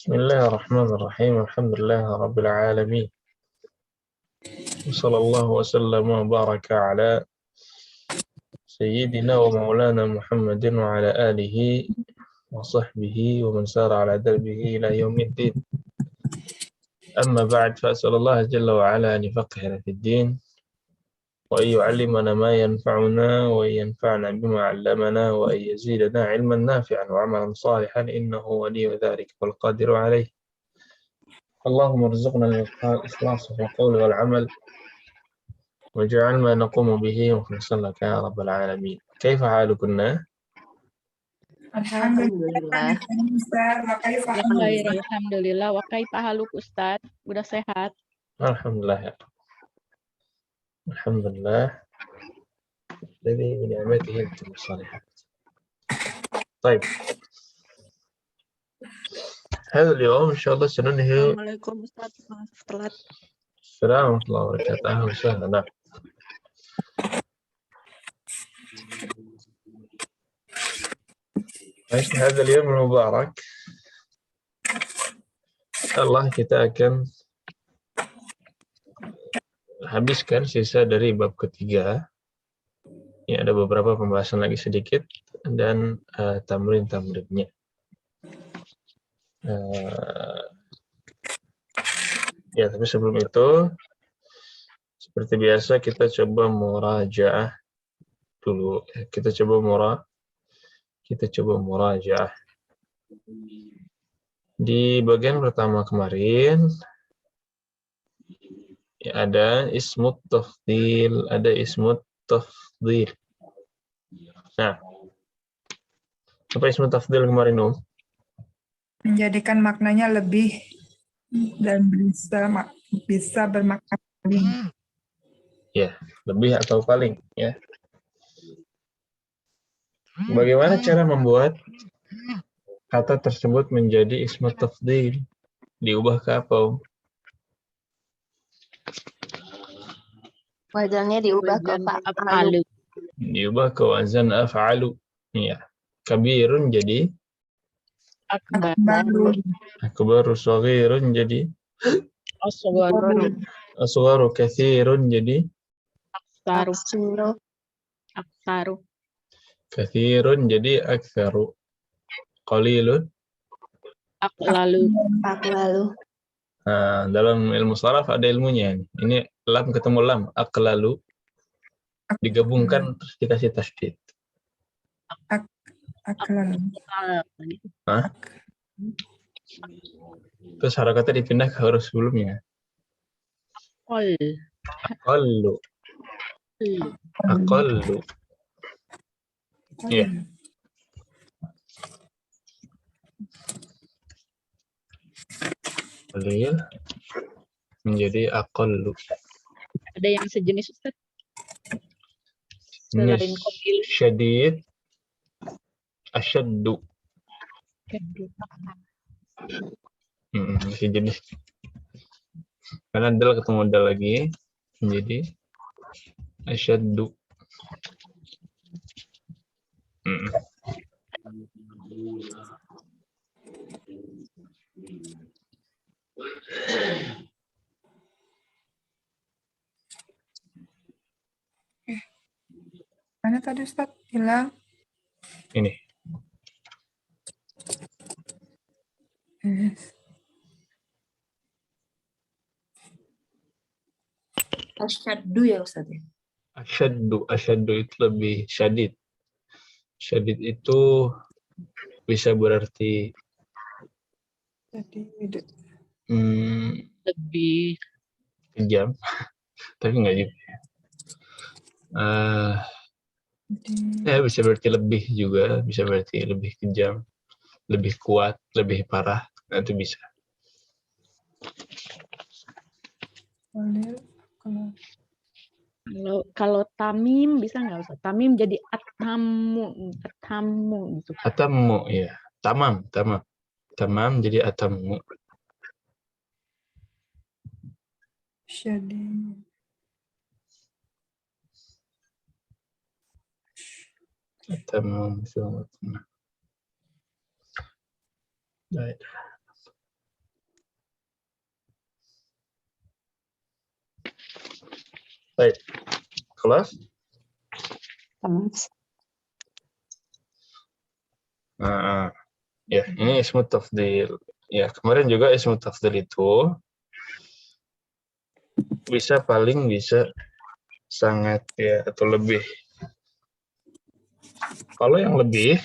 بسم الله الرحمن الرحيم الحمد لله رب العالمين وصلى الله وسلم وبارك على سيدنا ومولانا محمد وعلى آله وصحبه ومن سار على دربه إلى يوم الدين. أما بعد، فأسأل الله جل وعلا أن يفقهنا في الدين وأن يعلمنا ما ينفعنا وأن ينفعنا بما علمنا وأن يزيدنا علما نافعا وعملا صالحا إنه ولي ذلك والقادر عليه. اللهم ارزقنا الإخلاص في القول والعمل واجعل ما نقوم به مخلصا لك يا رب العالمين. كيف حالكن؟ Alhamdulillah. Baik, alhamdulillah. Wa kaifa haluk Ustaz? Udah sehat? الحمد لله الحمد لله الذي بنعمته تتم الصالحات. طيب، هذا اليوم إن شاء الله سننهي. Assalamualaikum Ustaz, maaf telat. السلام ورحمة الله وبركاته. أهلا وسهلا. نعم. Baik, هذا اليوم المبارك Allah kita akan habiskan sisa dari bab ketiga. Ya, ada beberapa pembahasan lagi sedikit dan tamrin-tamrinnya. Ya, tapi sebelum itu, seperti biasa kita coba murajaah dulu. Kita coba murajaah. Di bagian pertama kemarin, ya, ada ismut tafdhil, ada ismut tafdhil. Nah, apa ismut tafdhil kemarin, Menjadikan maknanya lebih dan bisa bermakna paling. Ya, lebih atau paling, ya. Bagaimana cara membuat kata tersebut menjadi ismut tafdhil? Diubah ke apa? Wazannya diubah ke fa'alu. Diubah ke wazan af'alu. Ya. Kabirun jadi Akbaru. akbaru, shaghirun jadi Aswaru, asgharu, katsirun jadi aksaru, Aksuru. aksaru, katsirun jadi aktsaru, qalilun. aklalu, Aklalu. Nah, dalam ilmu sharaf ada ilmunya. Ini lam ketemu lam, aqlalu digabungkan terus dikasih tasydid. Aklal. Hah? Terus harakatnya dipindah ke huruf sebelumnya. kol, Aqallu, aqallu. Iya. Qalil menjadi aqallu. Ada yang sejenis Ustaz? Ini Selain qalil. syadid, asyaddu. Masih jenis. Karena dal ketemu dal lagi menjadi asyaddu. Mana tadi Ustaz bilang? Ini. Asyaddu ya Ustaz ya. Asyaddu itu lebih syadid. Syadid itu bisa berarti Lebih kejam, tapi enggak juga. Ya, bisa berarti lebih juga, bisa berarti lebih kejam, lebih kuat, lebih parah, itu bisa. kalau tamim bisa nggak Ustaz? Tamim jadi atamu gitu. Atammu, ya. Tamam. Tamam jadi atammu. Syadid. Atammu. Baik. Baik. Kelas? Nah, ya, ini ismu tafdil. Ya, kemarin juga ismu tafdil itu paling bisa sangat ya atau lebih. Kalau yang lebih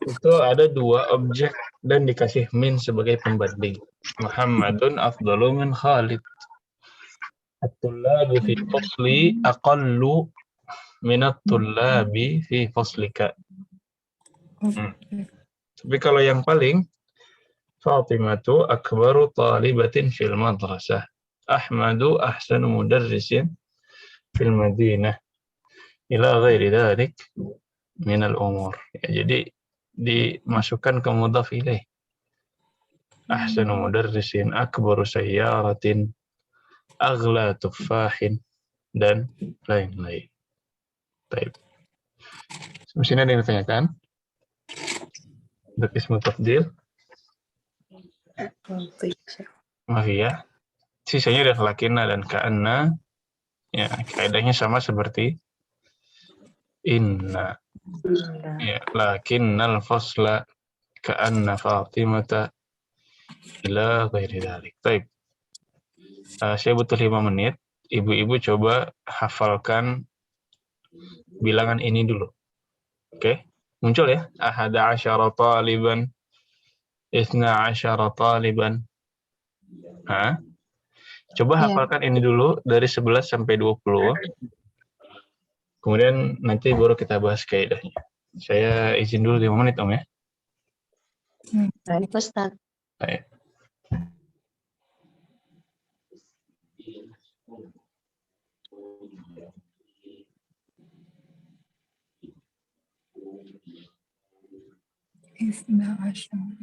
itu ada dua objek dan dikasih min sebagai pembanding. Muhammadun afdalu min Khalid. At-tullabu fi fasli aqallu min at-tullabi fi faslika. Tapi kalau yang paling Fatimatu akbaru talibatin fil madrasah. Ahmadu ahsanu mudarrisin fil madinah. Ila ghairi dhalik min al-umur. Ya, jadi dimasukkan ke mudhaf ilaih. Ahsanu mudarrisin, akbaru sayyaratin, aghla tuffahin, dan lain-lain. Baik. Di sini ada yang ditanyakan? Untuk ismu tafdil? Ya. Sisanya adalah lakinna dan ka'anna. Ya, kaidahnya sama seperti inna. Ya, lakinnal fasla ka'anna Fatimata ila ghairi dhalik. Baik. Saya butuh 5 menit. Ibu-ibu coba hafalkan bilangan ini dulu. Oke? Muncul ya? Ahada asyara taliban, isna asyara taliban. Coba hafalkan ini dulu dari 11 sampai 20. Kemudian nanti baru kita bahas kaidahnya. Saya izin dulu 5 menit, Om ya. Baik, Ustaz. Baik. Isna asyara.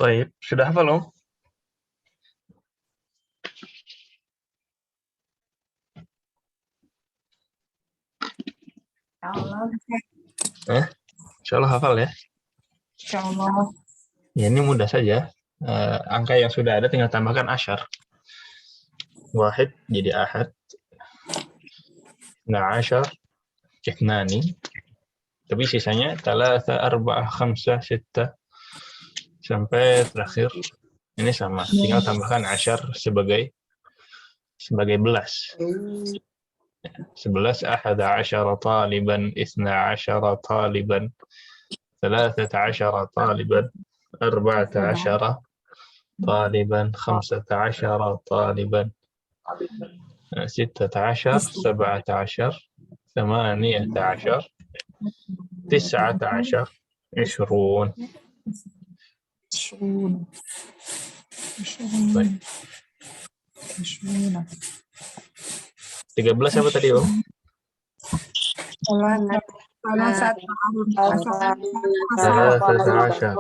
Baik, sudah hafal loh? Allah. Insya Allah hafal ya. Insya Allah. Ya, ini mudah saja. Angka yang sudah ada tinggal tambahkan asyar. Wahid jadi ahad. Nah, asyar. Ithnani. Tapi sisanya thalatha, arba'ah, khamsah, sittah. Sampai terakhir. Ini sama. Tinggal tambahkan asyar sebagai belas. 11 ahada asyara taliban, ithna asyara taliban, thalathata asyara taliban, arba'ata asyara taliban, khamsata asyara taliban, sittata asyar, sab'ata asyar, thamaniyata asyar, tis'ata asyar, 20. Baik. 13 apa tadi, Om? Salah satu Thalathata asyar,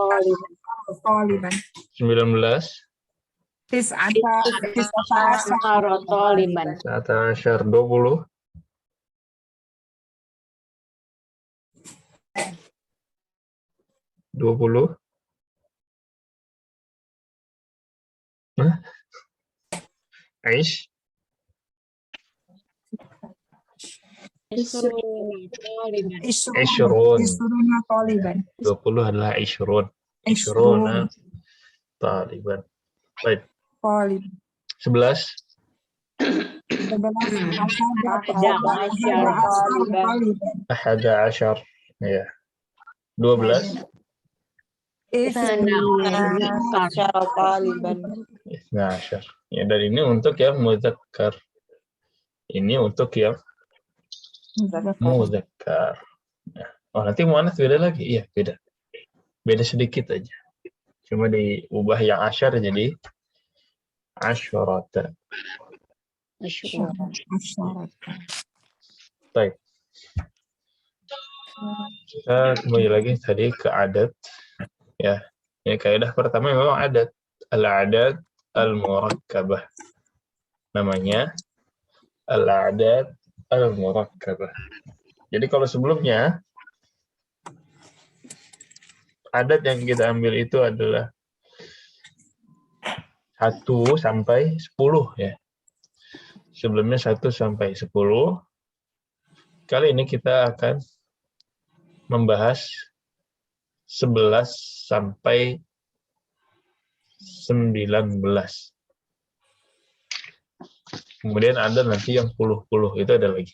taliban. 19, Tis'ata Taliban. Tis'ata asyar, 20, 20. Aish, Ishrun. Isruna taliban. 20 adalah Ishrun. Ishruna taliban. Baik. Taliban. 11, 11 ahada asyar. Ya. 12, Ithna asyar. Ya, dan ini untuk yang mudzakkar. Ini untuk yang mudzakkar. Ya. Oh, nanti muannats beda lagi? Iya, beda. Beda sedikit aja. Cuma diubah yang asyar jadi asyarata. Baik. Kita kembali lagi tadi ke adat. Ya. Ini kaidah pertama memang adat. Al-adat al-murakkabah. Namanya al-adat al-murakkabah. Jadi kalau sebelumnya adat yang kita ambil itu adalah 1 sampai 10 ya. Sebelumnya 1 sampai 10. Kali ini kita akan membahas 11 sampai 19. Kemudian ada nanti yang 10-10 itu ada lagi.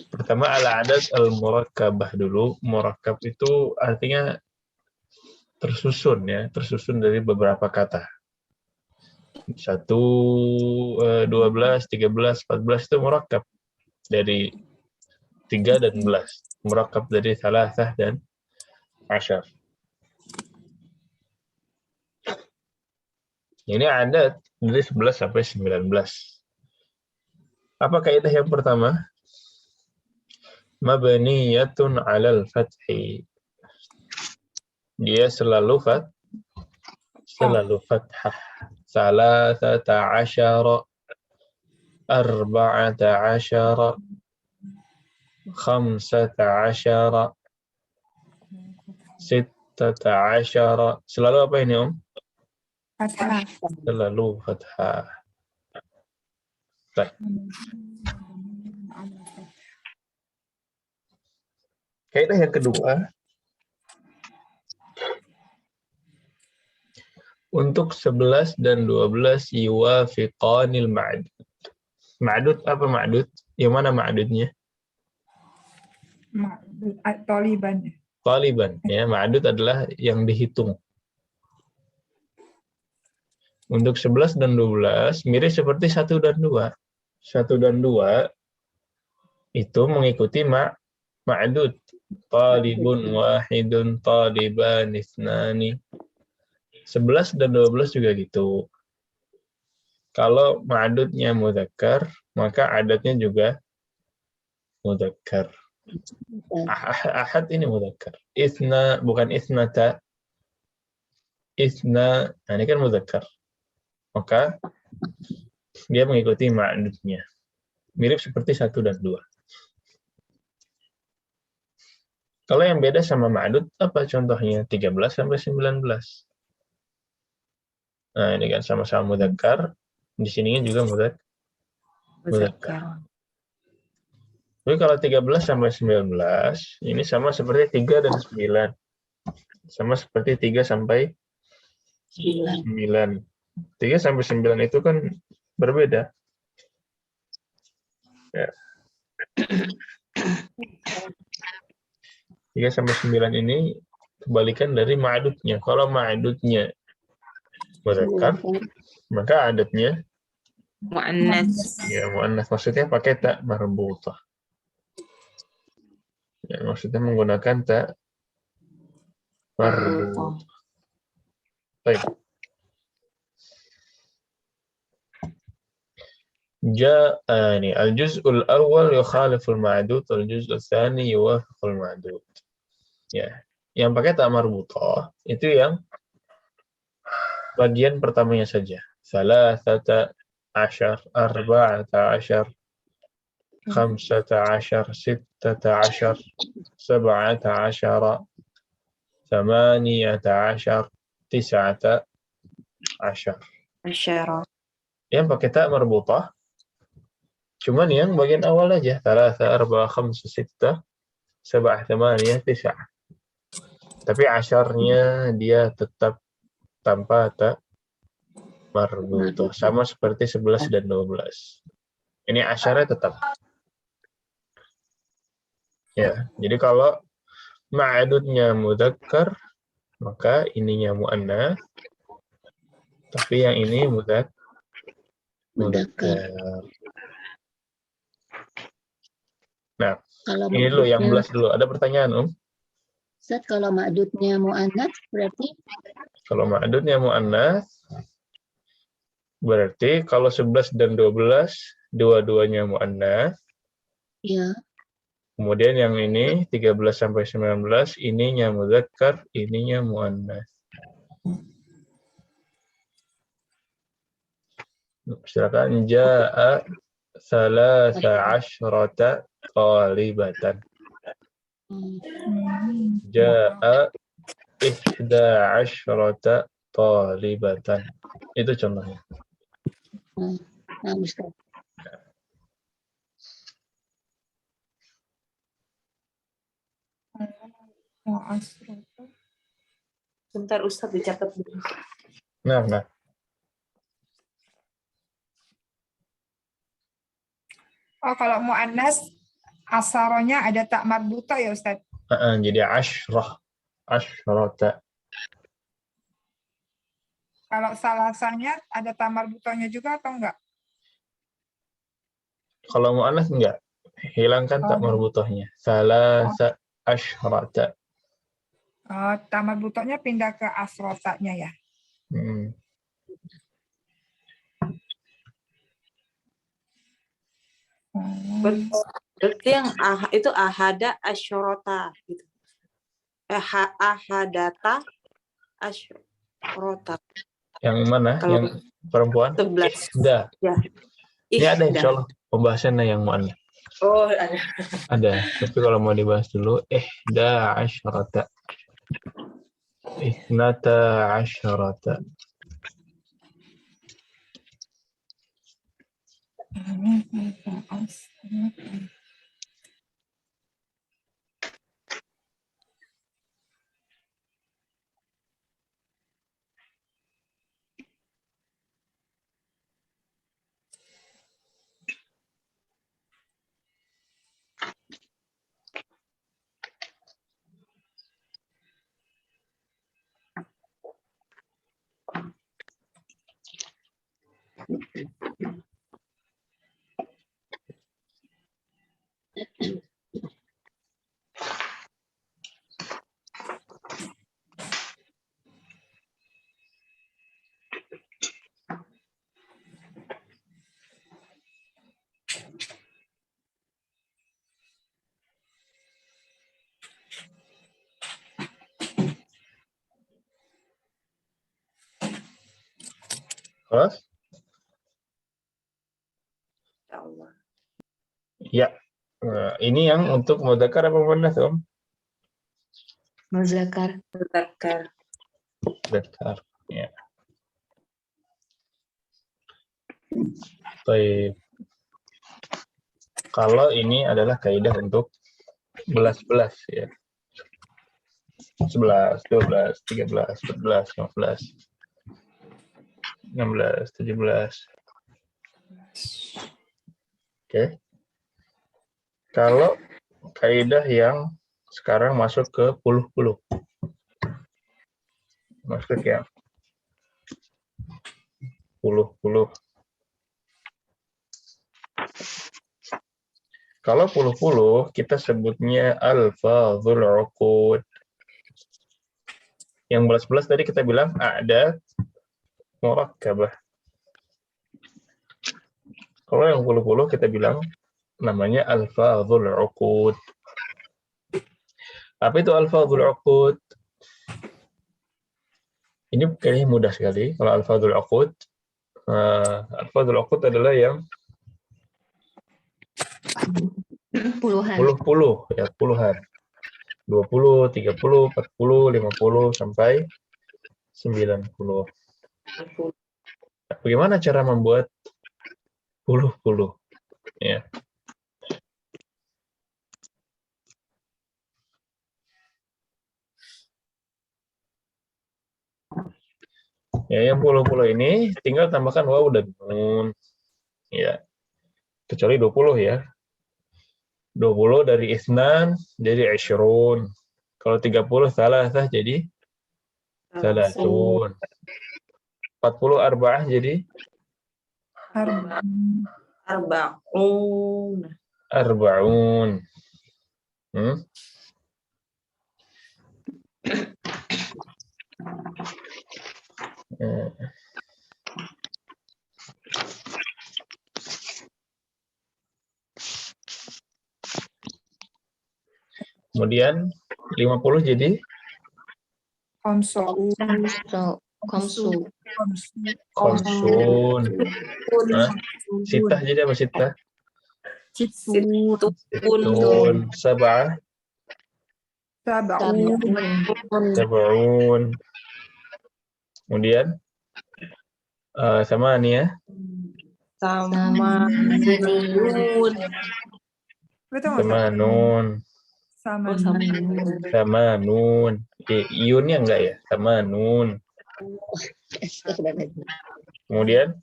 Pertama al-adat al-murakkabah dulu. Murakkab itu artinya tersusun ya, tersusun dari beberapa kata. 1, 12, 13, 14 itu murakkab dari 3 dan 11. Murakkab dari thalathah dan asyar. Ini adat dari 11 sampai 19. Apa kaidah yang pertama? Mabniyatun 'alal fathi. Dia selalu fathah. Salasata asyara, arba'ata asyara, khamsata asyara, sittata asyara. Selalu apa ini, Om? Fathah. Selalu fathah. Baik. Kaidah yang kedua, untuk 11 dan 12 yuwafiqanil ma'dud. Ma'dud apa ma'dud? Yang mana ma'dudnya? Taliban. Taliban. Ya, ma'dud adalah yang dihitung. Untuk 11 dan 12 mirip seperti 1 dan 2. 1 dan 2 itu mengikuti ma'dud. Talibun wahidun, taliban ithnani. 11 dan 12 juga gitu. Kalau ma'dudnya mudzakkar, maka adatnya juga mudzakkar. Ahad ini mudzakkar. Ithna bukan ithnata. isna, nah ini kan mudzakkar. Maka dia mengikuti ma'dudnya. Mirip seperti 1 dan 2. Kalau yang beda sama ma'dud, apa contohnya? 13 sampai 19. Nah, ini kan sama-sama mudzakkar. Di sininya juga mudzakkar. Jadi kalau 13 sampai 19, ini sama seperti 3 dan 9. Sama seperti 3 sampai 9. 3 sampai 9 itu kan berbeda. Ya. 3 sampai 9 ini kebalikan dari ma'dudnya. Kalau ma'dudnya mudzakkar, maka adatnya Mu'annas. ya mu'annas, maksudnya pakai ta marbutah. Ya, maksudnya menggunakan ta marbutah. Baik. Ini al-juz'ul awal yukhaliful ma'dud, al-juz'ul tsani yuwafiqul ma'dud. Ya, yang pakai ta marbutah itu yang bagian pertamanya saja. Salasata asyar, arba'ata asyar, khamsata asyar, sittata asyar, sab'ata asyara, thamaniyata asyar, tis'ata asyar. Asyara. Yang pakai ta marbutah cuman yang bagian awal aja. Thalatha, arba'a, khamsa, sittah, sab'ah, thamaniyah, tis'ah. Tapi asyarnya dia tetap tanpa ta marbutah, sama seperti 11 dan 12. Ini asyarnya tetap. Ya, jadi kalau ma'adudnya mudzakkar, maka ininya mu'annas, tapi yang ini mudzakkar. Nah, Kalau ini dulu yang 11 dulu. Ada pertanyaan, Ustaz, kalau ma'dudnya mu'annats berarti? Kalau ma'adudnya mu'annas, berarti kalau 11 dan 12, dua-duanya mu'annas. Iya. Kemudian yang ini 13 sampai 19, ininya mudzakkar, ininya mu'annas. Silakan. Ja'a salasa asyrata talibatan. Ja'a ihda asyrata talibatan. Itu contohnya. Nah, Ustaz. Bentar Ustaz dicatat dulu. Nah. Oh, kalau mu'annas asaronya ada tak marbuta ya Ustaz? Jadi asyrata. Kalau salasanya ada tak marbutanya juga atau enggak? Kalau mu'annas enggak. Hilangkan tak marbutahnya. Salasa asyrata. Oh, tak marbutanya pindah ke asrotanya ya? Berarti yang itu ahada asyurota gitu. Ahadata asyurota. Yang mana? Kalau yang perempuan? 11. Ihda. Ya. Ini ada insya Allah pembahasannya yang mu'annas. Oh, ada. Ada. Tapi kalau mau dibahas dulu, ihda asyrata. Ithnata asyrata. Terus? Ya Allah. Ya. Ini yang untuk mudzakkar apa muannas, Om? Muzakkar. Mudzakkar. Mudzakkar. Ya. Baik. Kalau ini adalah kaidah untuk belas-belas ya. 11, 12, 13, 14, 15, 16, 17. Oke. Kalau kaidah yang sekarang masuk ke puluh-puluh. Masuk ya. Puluh-puluh. Kalau puluh-puluh, kita sebutnya alfadzul uqud. Yang belas-belas tadi kita bilang ada murakkabah. Kalau yang puluh-puluh kita bilang namanya alfadzul uqud. Apa itu alfadzul uqud? Ini kayaknya mudah sekali. Kalau alfadzul uqud, alfadzul uqud adalah yang Puluhan. puluh-puluh, ya puluhan. 20, 30, 40, 50, sampai 90. Bagaimana cara membuat puluh-puluh? Ya. Ya, yang puluh-puluh ini tinggal tambahkan waw dan nun. Ya. Kecuali 20 ya. 20 dari isnan jadi isyrun. Kalau 30 salasah jadi salasun. 40 arba'ah jadi Arba'un. arba'un. Kemudian 50 jadi Komsu. Komsu. khamsun. Hah? Sitah jadi apa sitah? Situn. Situn. Sab'ah. Sab'un. Sab'un. Kemudian sama nih ya. Sama nun. Betul nggak, Ustaz? Sama nun. Sama. Oh, sama Sama nun. Iunnya enggak ya? Sama nun. Kemudian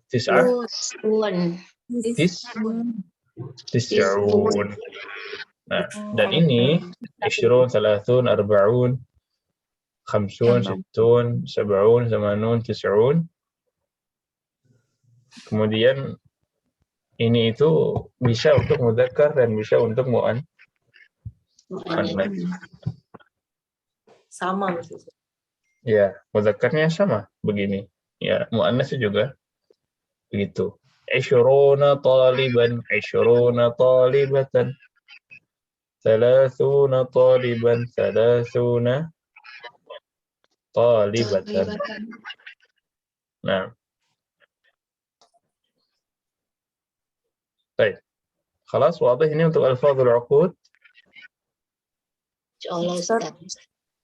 tis'ah. Tis'un. Nah, dan ini isyrun, salasun, arba'un, khamsun, sittun, sab'un, samanun, tis'un. Kemudian ini itu bisa untuk mudzakkar dan bisa untuk mu'annas. sama maksudnya. Ya, mudzakarnya sama begini. Ya, muannasnya juga begitu. Isyruna taliban, isyruna talibatan. Thalathuna taliban, thalathuna talibatan. Nah. Baik. Khalas, wadah ini untuk alfadzul uqud.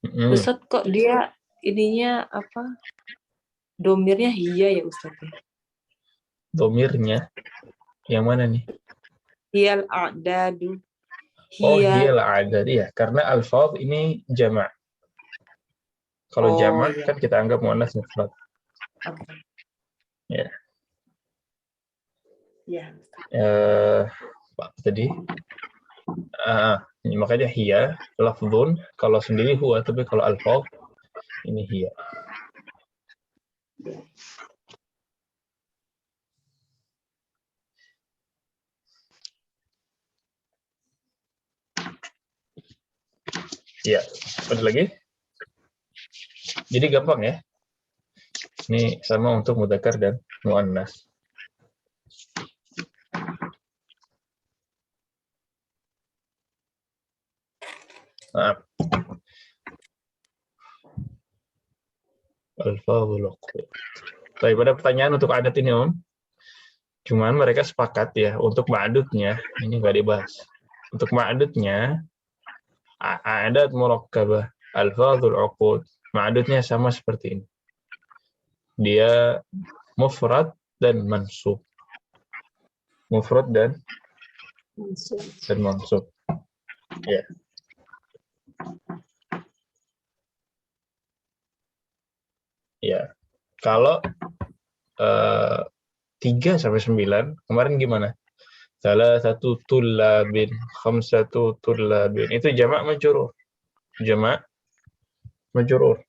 Ustaz kok dia ininya apa? Domirnya hiya ya Ustaz? Domirnya yang mana nih? Hiyal a'dadu. Oh, Hiya. hiyal adad ya, karena alfadz ini jama'. Kalau jama' kan kita anggap muannas mufrad. Okay. Ya. Ya. Pak tadi. Makanya hiya lafdzun kalau sendiri huwa, tapi kalau alfadz ini hiya. Ya, ada lagi? Jadi gampang ya. Ini sama untuk mudzakkar dan muannas. Alfadhul uqud. Baik, pada pertanyaan untuk adat ini Om. Cuman mereka sepakat ya untuk ma'dudnya ini nggak dibahas. Untuk ma'dudnya adat murakkabah, alfadhul uqud. Ma'dudnya sama seperti ini. Dia mufrad dan mansub. Mufrad dan mansub. Ya. Ya. Kalau 3 sampai 9 kemarin gimana? Salah satu tullabin, khamsatu tullabin. Itu jamak majrur. Jamak majrur.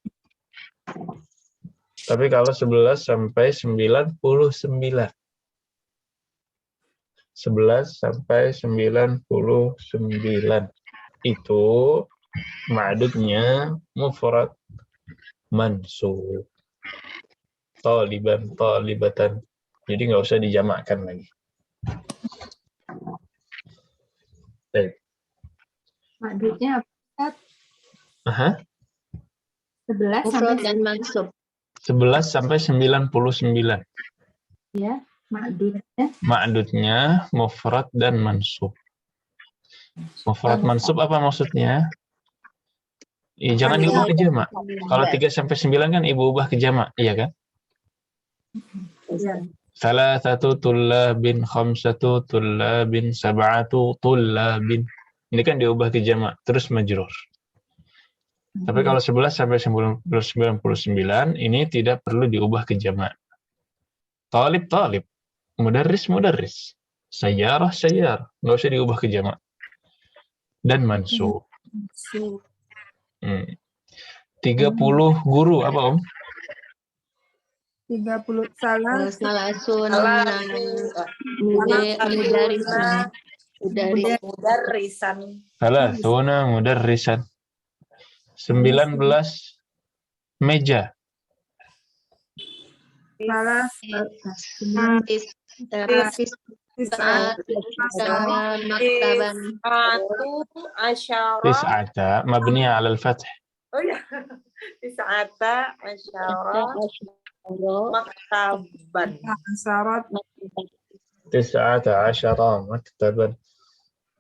Tapi kalau 11 sampai 99. 11 sampai 99 itu ma'dudnya mufrad mansub. Taliban, talibatan. Jadi nggak usah dijamakkan lagi. Baik. Ma'dudnya apa? Aha. 11 Mufrad sampai dan mansub. 11 sampai 99. ya, ma'dudnya Ma'dudnya mufrad dan mansub. Mufrad mansub apa maksudnya? Ya, jangan diubah ke jamak. Kalau 3 sampai 9 kan ibu ubah ke jamak, iya kan? ya. Salah satu tullabin, khamsatu tullabin, sab'atu tullabin. Ini kan diubah ke jamak, terus majrur. Tapi kalau 11 sampai 99 ini tidak perlu diubah ke jamak. Talib, talib. Mudarris, mudarris. Sayyarah, sayyarah. Nggak usah diubah ke jamak. Dan mansub. 30 guru, apa Om? 30 salah. Salasun Mudarisan. Salah, tuna mudarrisan. 19 meja. Salah. maktaban Tis'ata mabniya 'ala al-fath. Oh ya. Tis'ata asyara maktaban. Syarat Tis'ata asyara maktaban.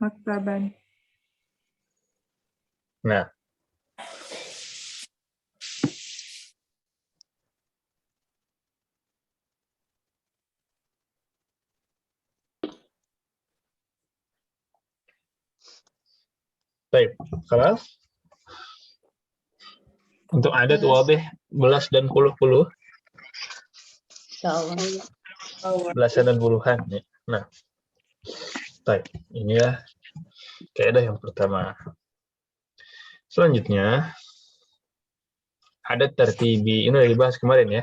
maktaban. Nah. Baik, kelas. Untuk adat wadih belas dan puluh-puluh. Belasan dan puluhan. Ya. Nah, baik. Inilah kaidah yang pertama. Selanjutnya, adat tertibi. Ini udah dibahas kemarin ya.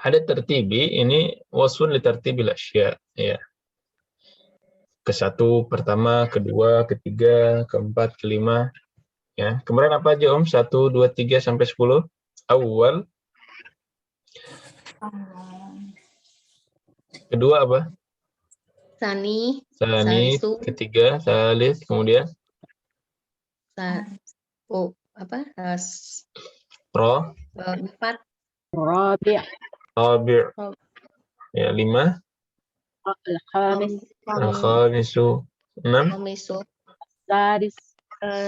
Adat tertibi ini wasfun li tertibil asya. Ya. Ke-1, pertama, kedua, ketiga, keempat, kelima. Ya. Kemarin apa aja Om? 1, 2, 3 sampai 10. Awal. Kedua apa? Sani, Sani, Salisu. ketiga, salis, kemudian Ro, 4 Rabi' Rabi'. Ya, 5. al-khamis Al-khamisu. 6. Khamisu sadis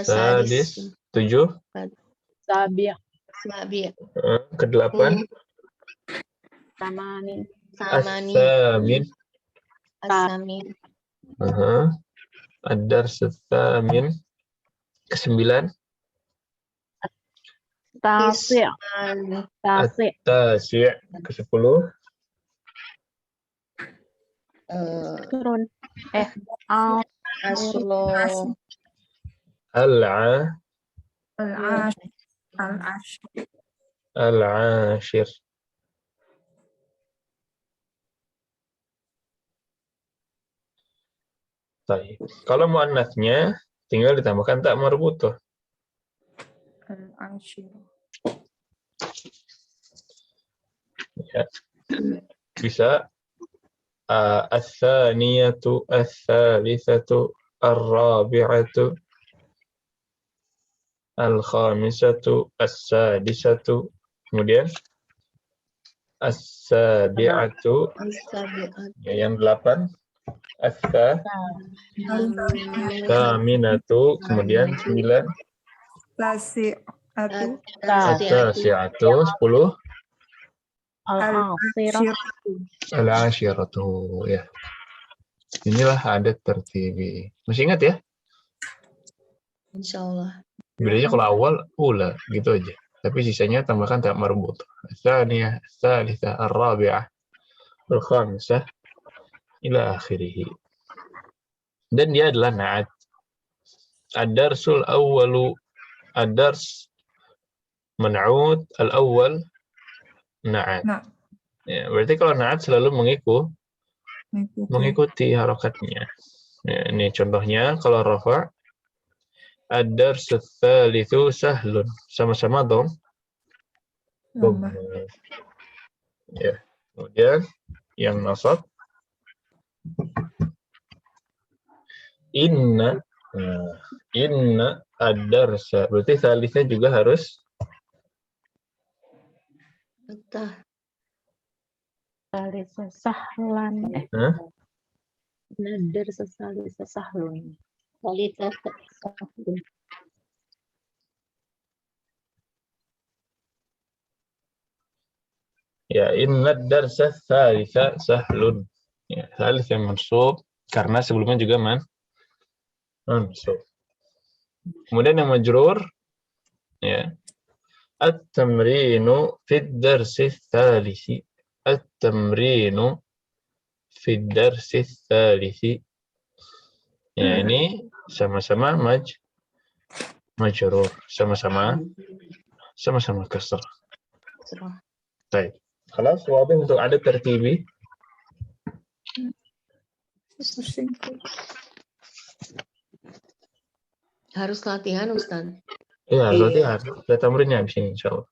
Sadis. 7. sabi' Ke-8. tamanin Samani As-samin. Asamin Ad-dars ats-tsamin. Ke-9. tasi' At-tasi'. Ke-10. turun Aslo Al-'a. Al-ashir. Al-'ashir. Baik. Kalau muannasnya tinggal ditambahkan tak marbutoh. Al-ashir. Ya. Bisa as-saniyatu, as-salisatu, ar-rabi'atu. al-khamisatu, as-sadisatu, kemudian as-sabi'atu, ya, yang 8, as-thaminatu, kemudian 9, Tasi'atu. at-tasi'atu, 10, Al-akhirah. al-ashiratu, ya. Inilah adat tertibi. Masih ingat ya? Insya Allah. Bedanya kalau awal ula gitu aja. Tapi sisanya tambahkan tak marbut. Tsaniyah, tsalitsah, ar-rabi'ah, al-khamisah, ila akhirih. Dan dia adalah na'at. Ad-darsul awwalu, ad-dars man'ud, al-awwal na'at. Nah, Ya, berarti kalau na'at selalu mengikuti harokatnya. Ya, ini contohnya kalau rafa' ad-darsul tsalitsu sahlun. Sama-sama dong. Ya. Kemudian yang nasab inna ad-darsa. Berarti salisnya juga harus Betul. Salisa sahlan. Nadar sesalisa sahlun. Kualitas. ya inna ad-darsa salisa sahlun. Ya, salis yang mansub karena sebelumnya juga mansub. Kemudian yang majrur ya at-tamrinu fid darsi tsalisi. At-tamrinu fid darsi tsalisi. Ya, ini sama-sama majrur, sama-sama kasrah. Baik. Khalas, wadah untuk adat tertibi. Harus latihan, Ustaz. Ya, Iya. latihan. Ada tamrinnya di sini insyaallah.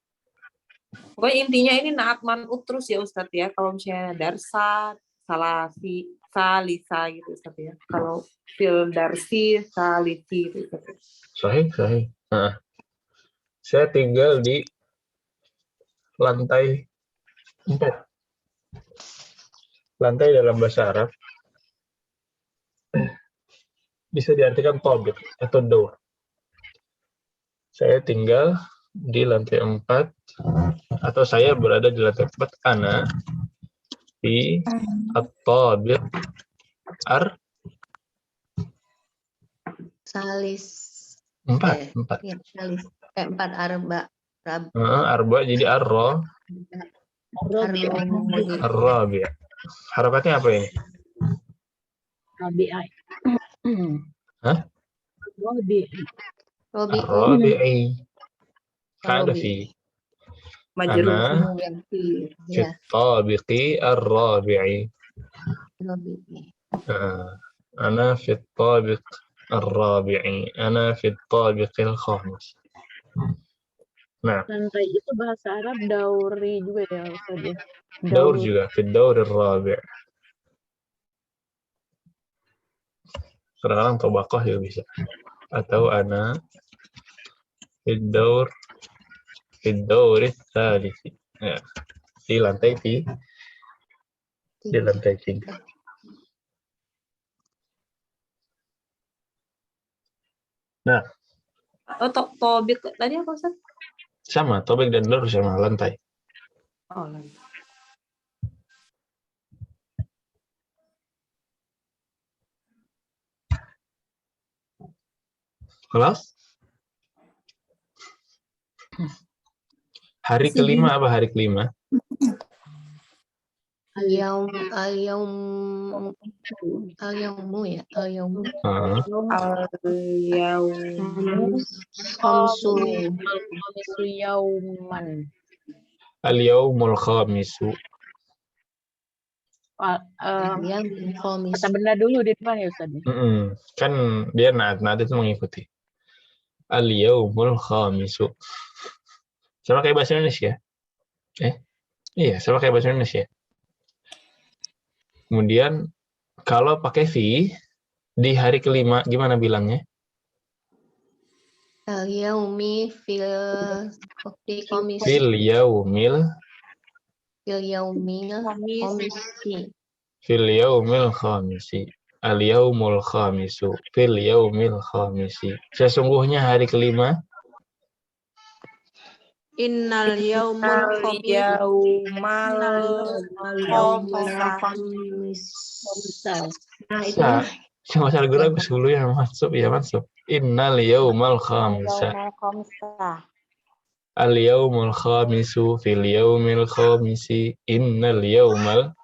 Pokoknya intinya ini naat man'ut terus ya Ustadz ya. Kalau misalnya darsa, salasi, salisa gitu Ustadz ya. Kalau fil darsi, salisi gitu Ustadz. Sahih. Nah, saya tinggal di lantai 4. Lantai dalam bahasa Arab bisa diartikan tabik atau daur. Saya tinggal di lantai 4 atau saya berada di lantai 4. Ana di at-tabiq Salis. 4. Ya, salis. 4 arba. Arba jadi arra. Ar-rabi'. Harokatnya apa ini? Rabi'ah. Hah? Rabi'i. Ada fi. Majrur. Ana fi tabiqi ar-rabi'i. Ana fi tabiq ar-rabi'i. Ana fi tabiqil khamis. Nah, Lantai itu bahasa Arab dauri juga ya Ustaz ya. daur juga fi daur ar-rabi'. Kadang-kadang tabaqah juga bisa. Atau ana fi daur tsalisi. Ya. Di lantai 3. Nah, Tobik tadi apa Ustaz? sama tobik dan daur sama lantai. Oh, lantai. Kelas? Hari kelima apa hari kelima? Al-yaumu ya. Al-yaumu Khamsu yauman. Al-yaumul khamisu. Kata benda dulu di depan ya Ustaz. Kan dia naat itu mengikuti. Al-yaumul khamisu. Sama kayak bahasa Indonesia. Iya, sama kayak bahasa Indonesia. Kemudian kalau pakai fi di hari kelima gimana bilangnya? Al-yaumi fi komisi. Fil yaumil Fil yaumil komisi. Fil yaumil khamisi. Al yaumul khamisu. Fil yaumil khamisi. Sesungguhnya hari kelima. Innal yaumul khamis. Yaumal khomisah. Nah, itu Sa. Cuma salah ragu dulu ya mansub ya mansub. Innal yaumal khamisa. Al yaumul khamisu fil yaumil khamisi. Innal yaumal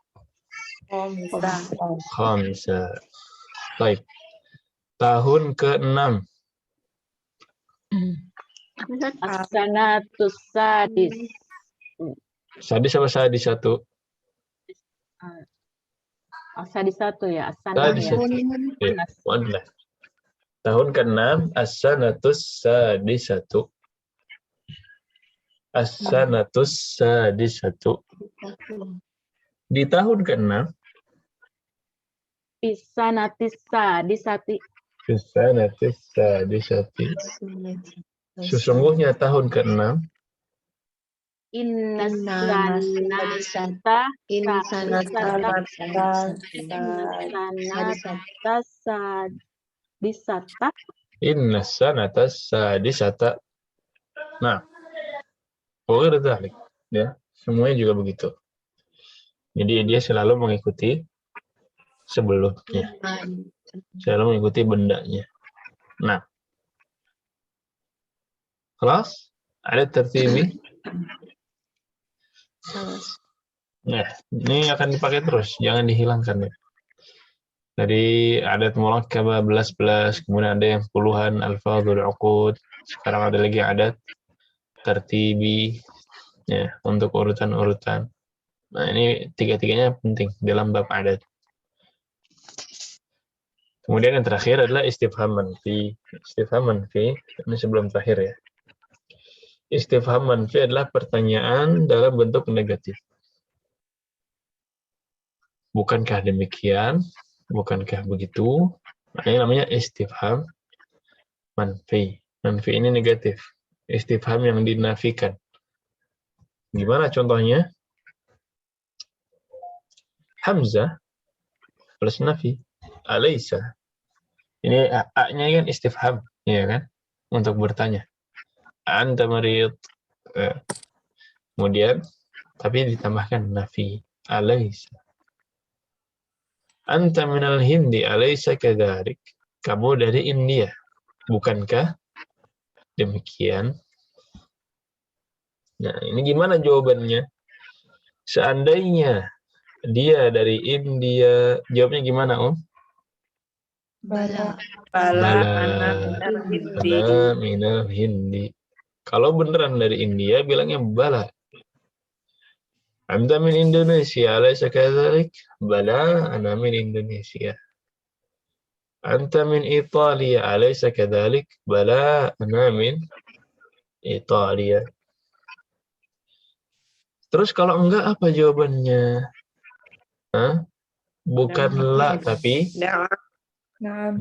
khamisa. Baik. Tahun ke-6. As-sanatus sadis. Sadis apa sadis satu? Sadis satu ya, as-sanah Sadis ya. satu. Ya, muannas. Tahun ke-6 as-sanatus sadisatu. As-sanatus sadisatu. Di tahun ke-6 Pisanatis sadisati. as-sanatus sadisati. Sesungguhnya tahun ke-6 Inna sanata sadisata. inna sanatas sadisata. Nah, pokoknya dzalik ya, semuanya juga begitu. Jadi dia selalu mengikuti sebelumnya. Selalu mengikuti bendanya. Nah, kelas ada tertibi. Nah, ini akan dipakai terus, jangan dihilangkan ya. Dari adat murakkabah belas-belas, kemudian ada yang puluhan alfadhul uqud, sekarang ada lagi adat tertibi ya, untuk urutan-urutan. Nah, ini tiga-tiganya penting dalam bab adat. Kemudian yang terakhir adalah istifham manfi. Istifham manfi ini sebelum terakhir ya. Istifham manfi adalah pertanyaan dalam bentuk negatif. Bukankah demikian? Bukankah begitu? Makanya namanya istifham manfi. Manfi ini negatif. Istifham yang dinafikan. Gimana contohnya? Hamzah plus nafi. Alaysa. Ini A-nya kan istifham, ya kan? Untuk bertanya. Anta marid. Kemudian, tapi ditambahkan nafi. Alaysa. Anta minal hindi alaysa kadharik. Kamu dari India. Bukankah demikian? Nah, ini gimana jawabannya? Seandainya dia dari India, jawabnya gimana, Om? Bala. Ana minal hindi. Kalau beneran dari India, bilangnya bala. Anta min Indonesia, alaysa kadhalik? Bala, ana min Indonesia. Anta min Italia, alaysa kadhalik? Bala, ana min Italia. Terus kalau enggak apa jawabannya? Hah? Bukan la, tapi na'am.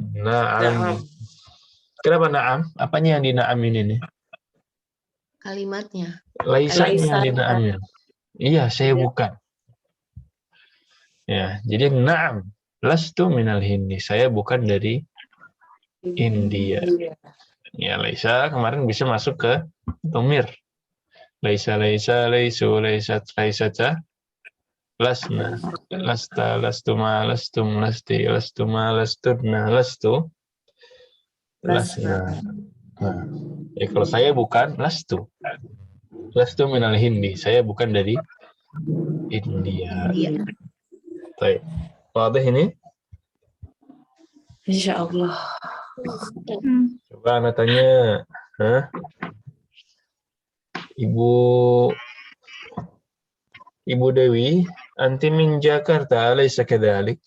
Kenapa na'am? Apanya yang dina'amin ini? Kalimatnya. Laisanya yang dina'amin. Iya, saya bukan. Ya, jadi na'am. Lastu minal hindi. Saya bukan dari India. Ya, laisa kemarin bisa masuk ke dhamir. Laisa, laisu, laisat, laisata. Lasna, lasta, lastuma, lastum, lasti, lastuma, lastudna, lastu, lasna. Nah, kalau saya bukan lastu. Lastu minal hindi. Saya bukan dari India. Baik. Wadih ini? Insya Allah. Coba anak tanya. Hah? Ibu Dewi, anti min Jakarta, alaysa kadhalik?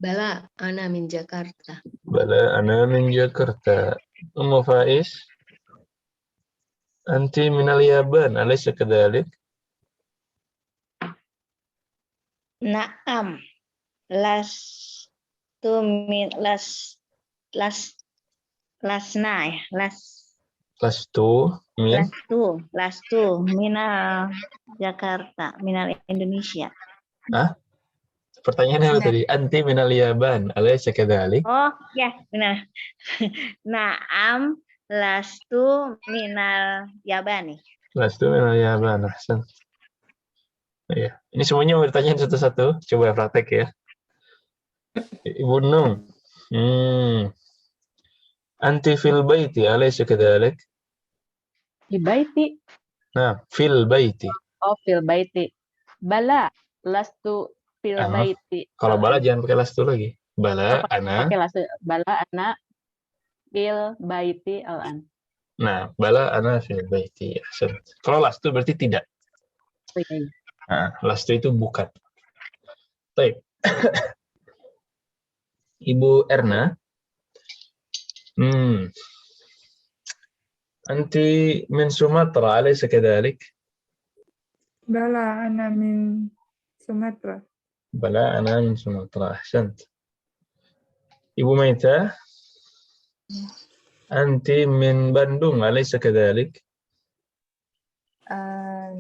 Bala, ana min Jakarta. Bala, ana min Jakarta. Ummu Faiz, anti minal Yaban, alaysa kadhalik? Naam. Lastu lasna ya, Lastu min lastu minal Jakarta, minal Indonesia. pertanyaannya apa tadi? Anti minal Yaban, alaysa kadzalik? Oh ya, benar. Naam lastu minal Yabani. Lastu minal Yaban. Ahsan. Iya. Ini semuanya mau ditanyain satu-satu. Coba praktek ya. Ibu Nung. Anti fil baiti, alaysa kadzalik? Di baiti. Nah, fil baiti. Oh, fil baiti. Bala. Lastu fil baiti. Kalau bala jangan pakai lastu lagi. Bala, ana. Pakai lastu. Bala, ana. Fil baiti al-an. Nah, bala, ana fil baiti. Ahsan. Kalau lastu berarti tidak. Oh, iya. Nah, lastu itu bukan. Baik. Ibu Erna. Anti min Sumatra, alaysa kadzalik? Bala ana min Sumatera. Bala, ana min Sumatra. Ahsant. Ibu Maita. Anti min Bandung, alaysa kadzalik?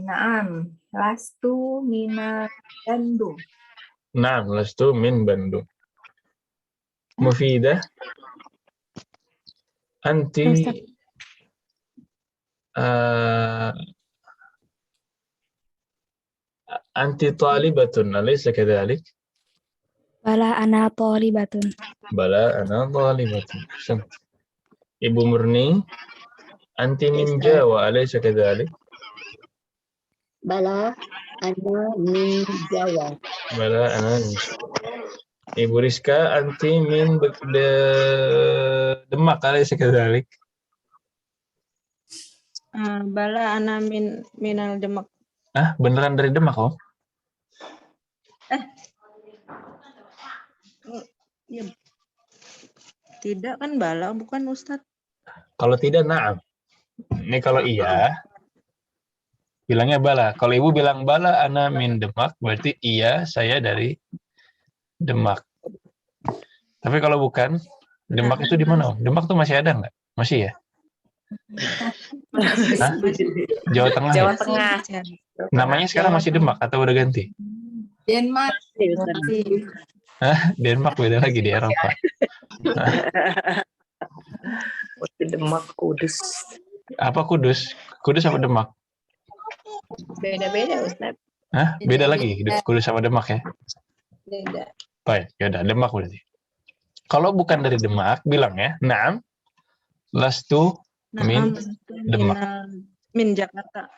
Naam, lastu mina Bandung. Naam, lastu min Bandung. Mufidah. Anti anti talibatun, alaysa kadzalik? Bala ana thalibatun. Bala, ana talibatun. Ahsant. Ibu Murni. Anti min Jawa, alaysa kadzalik? Bala ana min Jawa. Bala, ana min Jawa. Ibu Rizka, anti min Demak, alaysa kadzalik? Bala ana minal Demak. Beneran dari Demak, Om? Ya. Tidak kan bala, bukan Ustadz? Kalau tidak, na'am. Ini kalau iya, bilangnya bala. Kalau ibu bilang bala, ana min Demak, berarti iya, saya dari Demak. Tapi kalau bukan, Demak itu di mana, Om? Demak tuh masih ada nggak? Masih ya? Hah? Jawa Tengah Jawa ya? Tengah. Namanya sekarang masih Demak atau udah ganti? Denmark. Denmark beda lagi di Eropa. Demak, Kudus. Apa Kudus? Kudus apa Demak? Beda-beda Ustaz. Beda lagi Kudus sama Demak ya? Beda. Baik, ya udah Demak berarti. Kalau bukan dari Demak, bilang ya, na'am, lastu min Demak. Min Jakarta.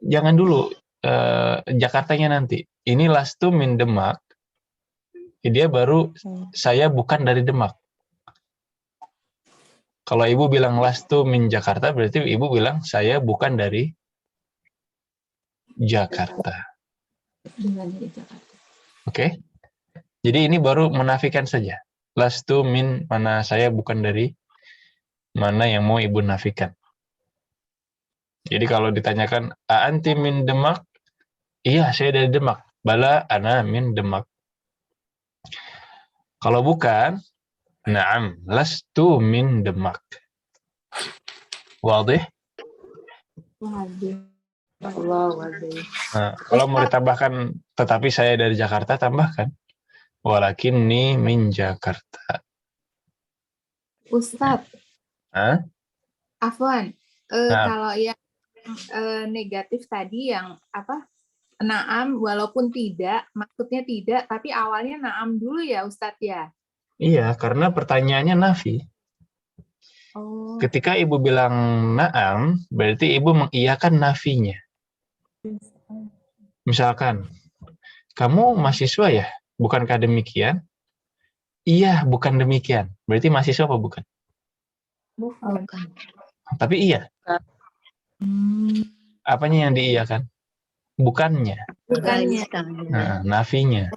Jangan dulu, Jakartanya nanti. Ini lastu min Demak. Dia baru saya bukan dari Demak. Kalau ibu bilang lastu min Jakarta, berarti ibu bilang saya bukan dari Jakarta. Oke? Jadi ini baru menafikan saja. Lastu min mana saya bukan dari mana yang mau ibu nafikan. Jadi kalau ditanyakan, anti min Demak? Iya, saya dari Demak. Bala, ana min Demak. Kalau bukan, na'am, lastu min Demak. Wadih? Nah, kalau mau ditambahkan, tetapi saya dari Jakarta, tambahkan. Walakinni min Jakarta. Ustadz. Afwan. Nah. Kalau yang negatif tadi yang apa? Naam, walaupun tidak, maksudnya tidak, tapi awalnya naam dulu ya Ustadz ya? Iya, karena pertanyaannya nafi. Oh. Ketika ibu bilang naam, berarti ibu mengiyakan nafinya. Misalkan, kamu mahasiswa ya? Bukankah demikian? Iya, bukan demikian. Berarti mahasiswa apa bukan? Bukan. Tapi iya. Apanya yang diiyakan? Bukannya. Bukannya. Nah, nafinya.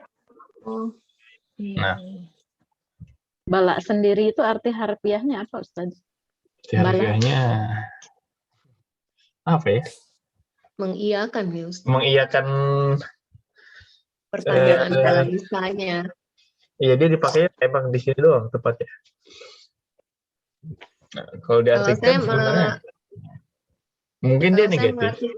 Oh. Nah. Bala sendiri itu arti harfiahnya apa, Ustaz? Arti harfiahnya apa ya? Mengiyakan ya Ustaz. Mengiyakan pertanyaan dalam misalnya. Iya, dia dipakai emang di sini doang tepatnya. Nah, kalau diartikan saya sebenarnya mungkin dia kalau saya negatif.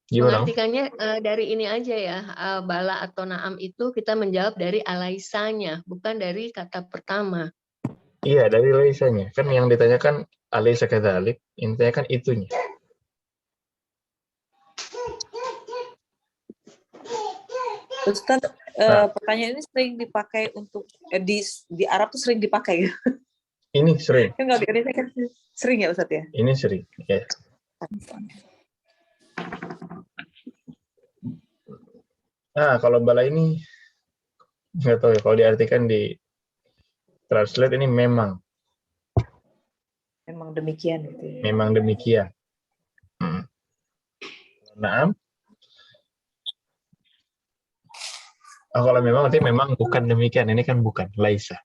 Gimana? mengartikannya dari ini aja ya, bala atau naam itu kita menjawab dari alaisanya, bukan dari kata pertama. Iya, dari laisanya. Kan yang ditanyakan alaisa kadzalik, intinya kan itunya. Ustaz, Nah. pertanyaan ini sering dipakai untuk di Arab tuh sering dipakai. Ini sering. Kan kalau di Indonesia kan sering ya Ustaz ya? Ini sering. Ya. Nah, kalau bala ini nggak tahu ya. Kalau diartikan di translate ini memang demikian gitu ya. Memang demikian. Naam. Kalau memang berarti memang bukan demikian. Ini kan bukan laisa.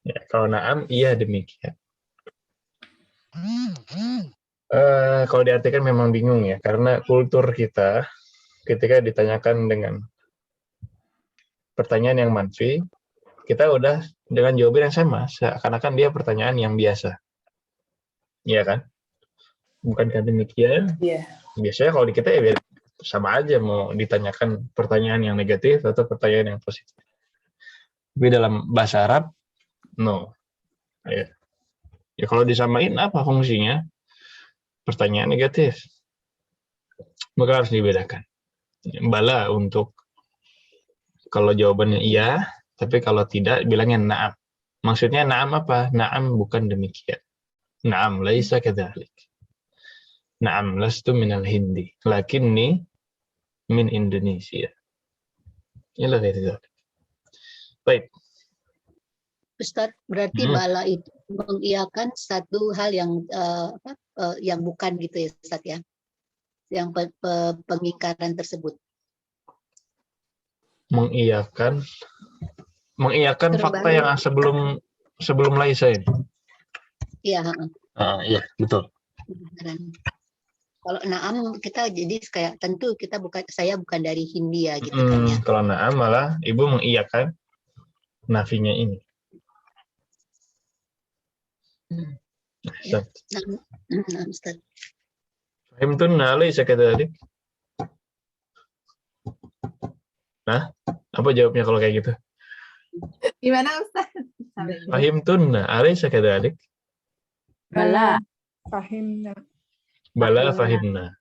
Ya, kalau naam iya demikian. Kalau diartikan memang bingung ya, karena kultur kita ketika ditanyakan dengan pertanyaan yang manfi, kita udah dengan jawaban yang sama, seakan-akan dia pertanyaan yang biasa. Iya kan? Bukankah demikian? Iya. Biasanya kalau di kita ya sama aja mau ditanyakan pertanyaan yang negatif atau pertanyaan yang positif. Tapi dalam bahasa Arab, no. Ya kalau disamain apa fungsinya? Pertanyaan negatif. Maka harus dibedakan. Bala untuk kalau jawabannya iya, tapi kalau tidak bilangnya na'am. Maksudnya na'am apa? Na'am bukan demikian. Na'am laisa kadzalik. Na'am lastu minal Hindi, lakinni min Indonesia. Inilah itu. Baik. Ustadz, berarti bala itu mengiyakan satu hal yang yang bukan gitu ya Ustadz ya, yang pengingkaran tersebut. Mengiyakan fakta yang sebelum laisa ini. Iya. Iya betul. Kalau naam kita jadi kayak tentu saya bukan dari Hindia gitu kan ya. Kalau naam malah ibu mengiyakan nafinya ini. Ustaz. Fahimtunna laisa kadzalik. Nah, apa jawabnya kalau kayak gitu? Gimana Ustaz? Fahimtunna laisa kadzalik. Bala. Fahimna. Bala fahimna.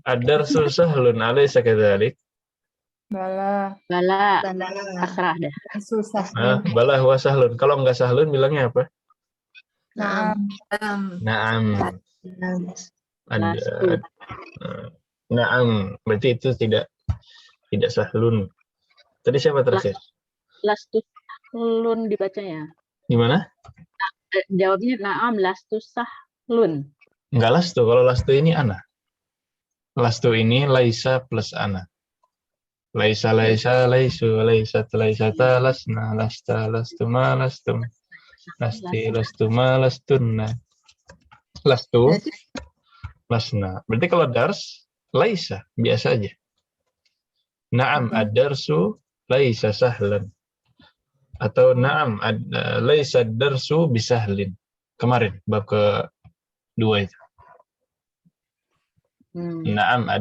Ad-darsu sahlun laisa kadzalik. Bala. Pasrah dah. Susah. Bala huwa sahlun. Kalau enggak sahlun bilangnya apa? Naam. Naam. Berarti itu tidak sahlun. Tadi siapa terakhir? Lastusahlun dibacanya. Gimana? Jawabnya naam lastusahlun. Enggak lastu. Kalau lastu ini ana. Lastu ini laisa plus ana. Laisa laisu laisata lasna lasta lastuma lastum. Lastuma lastunna. Lastu lasna. Berarti kalau dars laisa biasa aja. Naam ad-darsu laisa sahlan. Atau naam laisa ad-darsu bisahlin. Kemarin bab ke-2 itu. Naam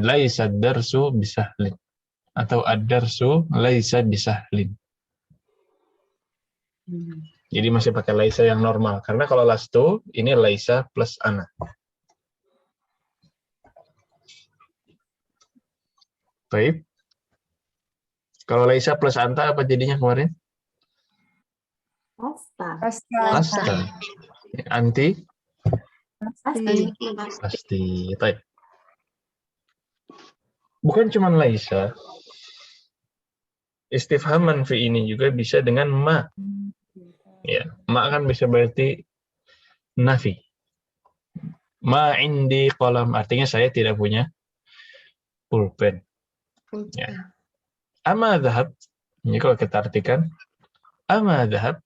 laisa ad-darsu bisahlin. Atau ad-darsu laisa bisahlin. Jadi masih pakai laisa yang normal. Karena kalau lastu, ini laisa plus ana. Baik. Kalau laisa plus anta apa jadinya kemarin? Lasta. Anti? Pasti. Baik. Bukan cuma laisa. Istifham manfi ini juga bisa dengan ma. Ya, ma kan bisa berarti nafi. Ma indi qalam, artinya saya tidak punya pulpen. Ya. Ama dhahab, ini kalau kita artikan, ama dhahab,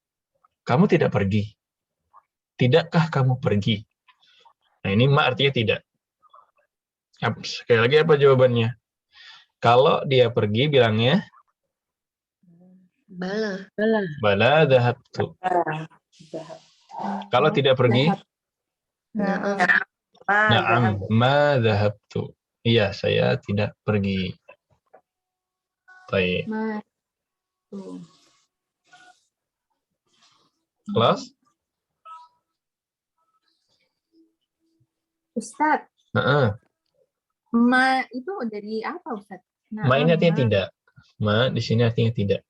kamu tidak pergi. Tidakkah kamu pergi? Nah, ini ma artinya tidak. Sekali lagi apa jawabannya? Kalau dia pergi bilangnya Bala. Bala dhahabtu. Kalau tidak pergi, Naam. na'am, ma dhahabtu. Iya, saya tidak pergi. Baik. Kelas? Ustadz, ma itu dari apa Ustadz? Ma ini artinya tidak. Ma di sini artinya tidak.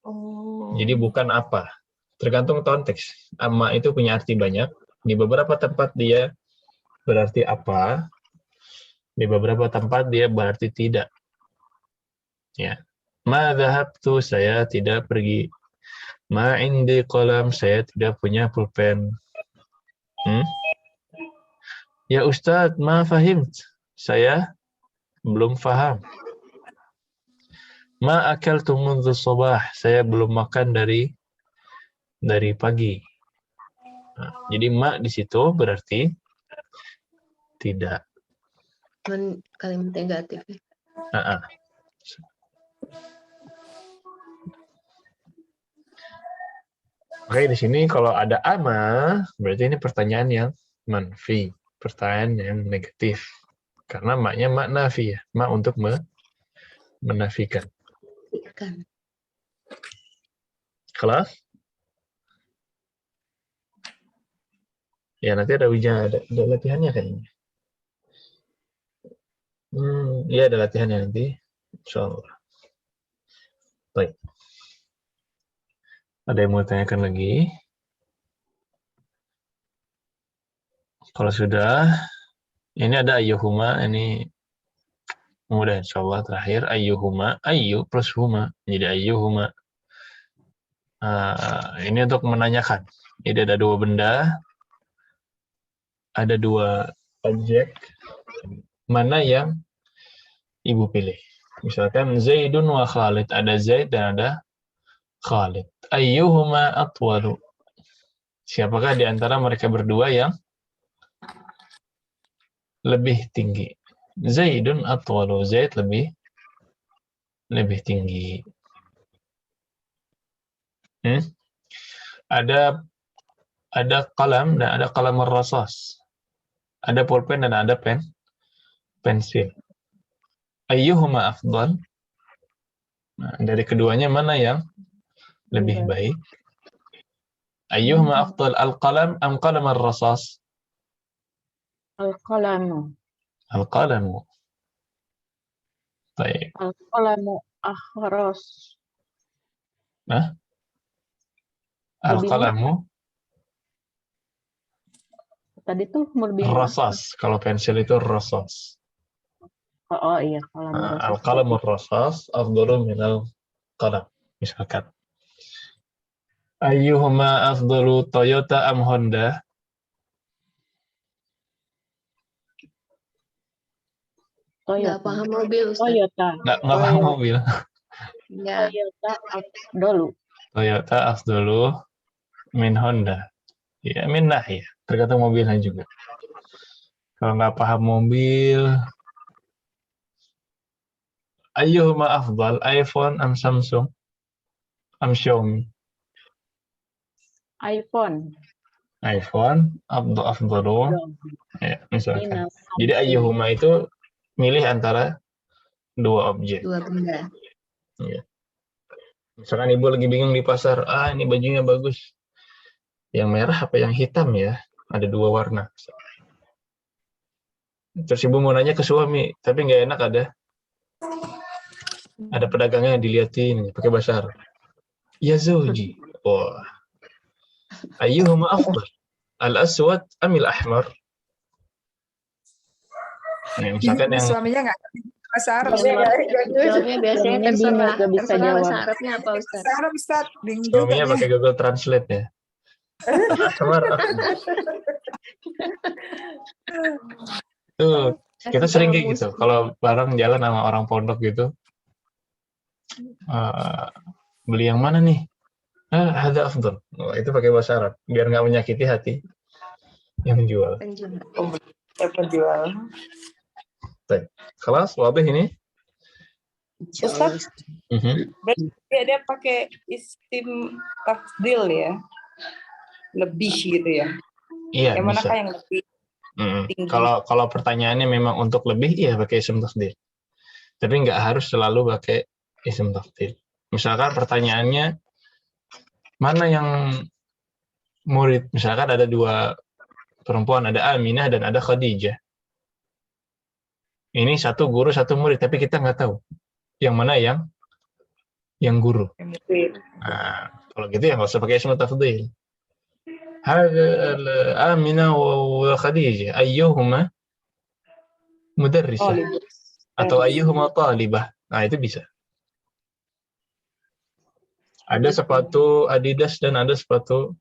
Oh. Jadi bukan apa. Tergantung konteks. Ma itu punya arti banyak. Di beberapa tempat dia berarti apa. Di beberapa tempat dia berarti tidak. Ya. Ma dhahabtu, saya tidak pergi. Ma indi qalam, saya tidak punya pulpen. Ya Ustadz, ma fahimt. Saya belum faham. Ma akaltu mundhu sabah, saya belum makan dari pagi. Nah, jadi ma di situ berarti tidak. Kalimat negatif. Oke, di sini kalau ada ama, berarti ini pertanyaan yang manfi, pertanyaan yang negatif. Karena maknya mak nafi ya, mak untuk menafikan. Kelas? Ya, nanti ada ujian, ada latihannya kayaknya. Iya, ada latihannya nanti. Insyaallah. Baik. Ada yang mau tanyakan lagi? Kalau sudah, ini ada ayyuhuma, ini mudah insyaallah terakhir. Ayyuhuma, ayyu plus huma, jadi ayyuhuma. Ini untuk menanyakan. Jadi ada dua benda, ada dua objek, mana yang ibu pilih? Misalkan Zaidun wa Khalid, ada Zaid dan ada Khalid. Ayyuhuma atwalu. Siapakah di antara mereka berdua yang lebih tinggi? Zaidun atwalu, Zaid lebih tinggi. Ada kalam dan ada kalam rasas. Ada pulpen dan ada pensil. Ayyuhuma afdal? Nah, dari keduanya mana yang lebih baik? Ayyuhuma afdal, al-qalam am qalam ar-rasas? Al-qalamu. Al-qalamu. Baik. Al-qalamu akhras. Al-qalamu tadi tuh lebih rasas. Kalau pensil itu rasas. Oh iya, Al-qalamu rasas afdalu minal qalam. Misalkan. Ayyuhuma afdalu, Toyota am Honda? Nggak paham mobil, Ustaz. Toyota. Nggak paham mobil. Ya. Toyota afdalu. Toyota afdalu min Honda. Ya, min nahiyah. Tergantung mobilnya juga. Kalau nggak paham mobil, ayyuhuma afdal, iPhone am Samsung am Xiaomi? iPhone. Afdalu. Ya, misalkan. Jadi ayyuhuma itu milih antara dua objek. Dua benda. Ya. Misalkan ibu lagi bingung di pasar, ini bajunya bagus. Yang merah apa yang hitam ya? Ada dua warna. Terus ibu mau nanya ke suami, tapi nggak enak ada pedagangnya yang diliatin pakai bahasa Arab. Ya zauji. Wah. Ayyuhuma afdal? Al-aswad amil ahmar? Nah, misalkan yang suaminya nggak bahasa Arab. Suaminya biasanya terserah jawab. bahasa Arabnya apa, Ustaz? Bahasa Arab, Ustaz. Bingung suaminya juga pakai dia. Google Translate ya. Ahmar. Tuh, kita sering kayak gitu. Kalau bareng jalan sama orang pondok gitu, beli yang mana nih? Hadza afdal. Itu pakai bahasa Arab biar nggak menyakiti hati yang menjual. Penjual. Kelas, wadih ini? Insya Allah. Ustaz, berarti dia pakai isim tafdil ya, lebih gitu ya. Iya, Yang bisa. manakah yang lebih tinggi? Kalau pertanyaannya memang untuk lebih, iya pakai isim tafdil. Tapi nggak harus selalu pakai isim tafdil. Misalkan pertanyaannya, mana yang murid? Misalkan ada dua perempuan, ada Aminah dan ada Khadijah. Ini satu guru, satu murid, tapi kita nggak tahu yang mana yang guru. Nah, kalau gitu ya nggak usah pakai isim tafdil. Aminah wa Khadijah, ayyuhuma mudarrisah atau ayyuhuma talibah. Nah, itu bisa. Ada sepatu Adidas dan ada sepatu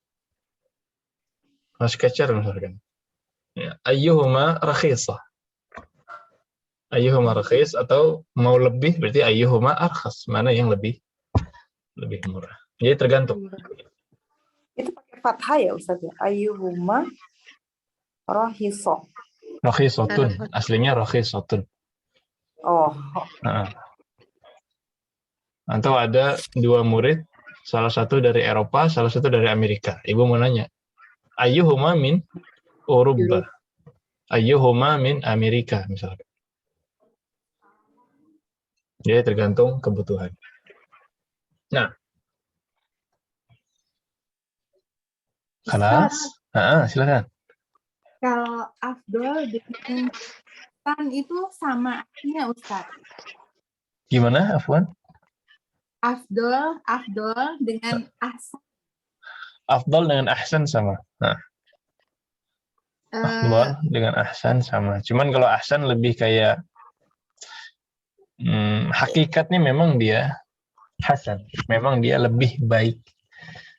Skechers misalkan. Ya, ayyuhuma rakhisah. Ayyuhuma rakhis atau mau lebih berarti ayyuhuma arkhas. Mana yang lebih murah. Jadi tergantung. Itu pakai fathah ya Ustaz ya? Ayyuhuma rahisoh. Rakhisatun. Aslinya rakhisatun. Oh. Atau ada dua murid, salah satu dari Eropa, salah satu dari Amerika. Ibu mau nanya, ayyuhuma min Urubba, ayyuhuma min Amerika misalnya. Jadi tergantung kebutuhan. Nah, kelas, silakan. Kalau afdol dengan ahsan itu sama artinya Ustaz. Gimana, Afwan? Afdol dengan ahsan. Afdal dengan ahsan sama. Nah. Afdal dengan ahsan sama. Cuman kalau ahsan lebih kayak hakikatnya memang dia hasan. Memang dia lebih baik.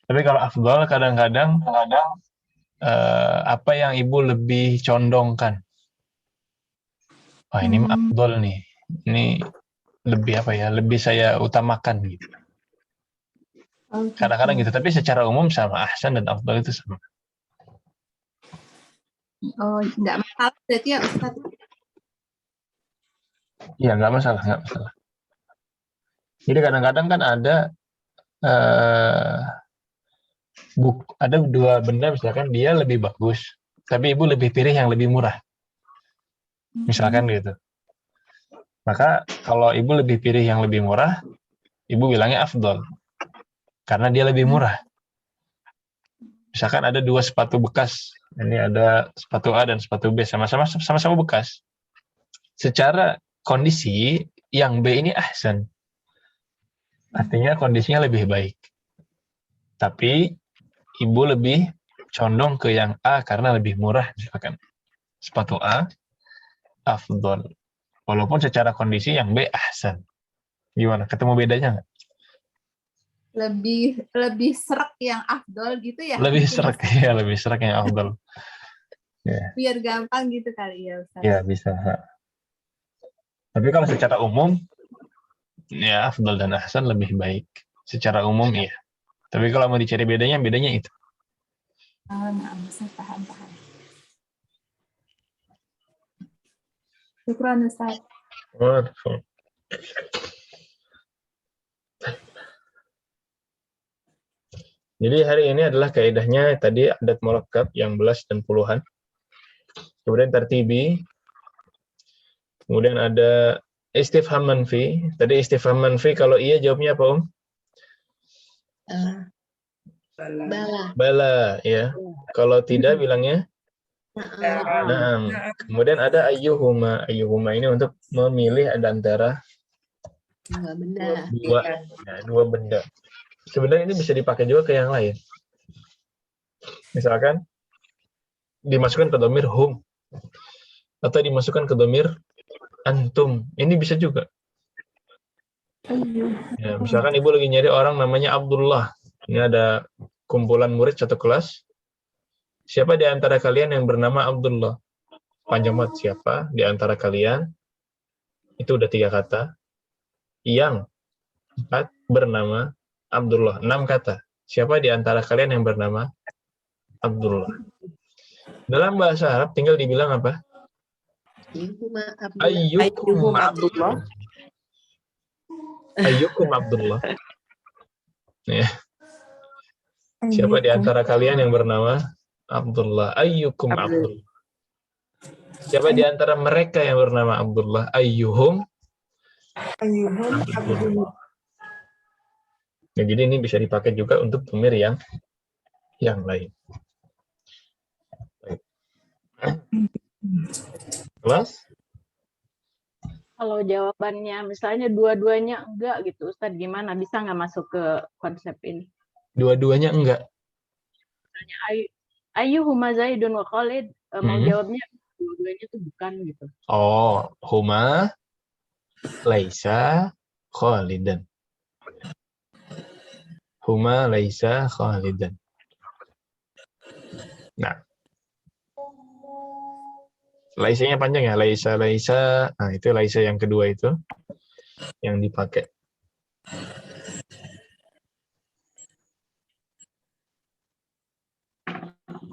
Tapi kalau afdal kadang-kadang apa yang ibu lebih condongkan. Wah, ini afdal nih. Ini lebih apa ya? Lebih saya utamakan gitu. Kadang-kadang gitu. Tapi secara umum sama. Ahsan dan afdal itu sama. Oh, nggak masalah berarti ya Ustaz? Iya, nggak masalah. Jadi kadang-kadang kan ada ada dua benda misalkan dia lebih bagus, tapi ibu lebih pilih yang lebih murah. Misalkan gitu. Maka kalau ibu lebih pilih yang lebih murah, ibu bilangnya afdal. Karena dia lebih murah. Misalkan ada dua sepatu bekas. Ini ada sepatu A dan sepatu B, sama-sama bekas. Secara kondisi yang B ini ahsan. Artinya kondisinya lebih baik. Tapi ibu lebih condong ke yang A karena lebih murah. Misalkan sepatu A afdal. Walaupun secara kondisi yang B ahsan. Gimana? Ketemu bedanya nggak? Lebih serak yang afdal gitu ya? Lebih serak ya, lebih serak yang afdal. Ya. Biar gampang gitu kali ya Ustaz. Ya, bisa. Tapi kalau secara umum, ya afdal dan ahsan lebih baik. Secara umum iya. Tapi kalau mau dicari bedanya itu. Oh, nah, saya paham. Syukran Ustaz. Wonderful. Jadi hari ini adalah kaidahnya tadi adat murakkab yang belas dan puluhan. Kemudian tartibi. Kemudian ada istifham manfi. Tadi istifham manfi kalau iya jawabnya apa, Bala, ya. Kalau tidak bilangnya Naam. Kemudian ada ayyuhuma. Ayyuhuma ini untuk memilih antara dua benda. Sebenarnya ini bisa dipakai juga ke yang lain. Misalkan dimasukkan ke dhamir hum atau dimasukkan ke dhamir antum. Ini bisa juga. Ya, misalkan ibu lagi nyari orang namanya Abdullah. Ini ada kumpulan murid satu kelas. Siapa di antara kalian yang bernama Abdullah? Panjang banget, siapa di antara kalian? Itu udah 3 kata. Yang 4 bernama Abdullah. 6 kata. Siapa di antara kalian yang bernama Abdullah? Dalam bahasa Arab tinggal dibilang apa? Ayyuhum Abdullah. Ayyukum Abdullah. Ya. Siapa di antara kalian yang bernama Abdullah? Ayyukum Abdullah. Siapa di antara mereka yang bernama Abdullah? Ayyuhum Abdullah. Nah, jadi ini bisa dipakai juga untuk dhamir yang lain. Kelas? Kalau jawabannya misalnya dua-duanya enggak gitu, Ustadz, gimana? Bisa nggak masuk ke konsep ini? Dua-duanya enggak. Misalnya ayyuhuma Zaidun wa Khalid, mau jawabnya dua-duanya itu bukan gitu. Oh, huma laisa Khalidan. Huma laisa Khalidan. Nah, laisanya panjang ya, laisa. Nah, itu laisa yang kedua itu yang dipakai.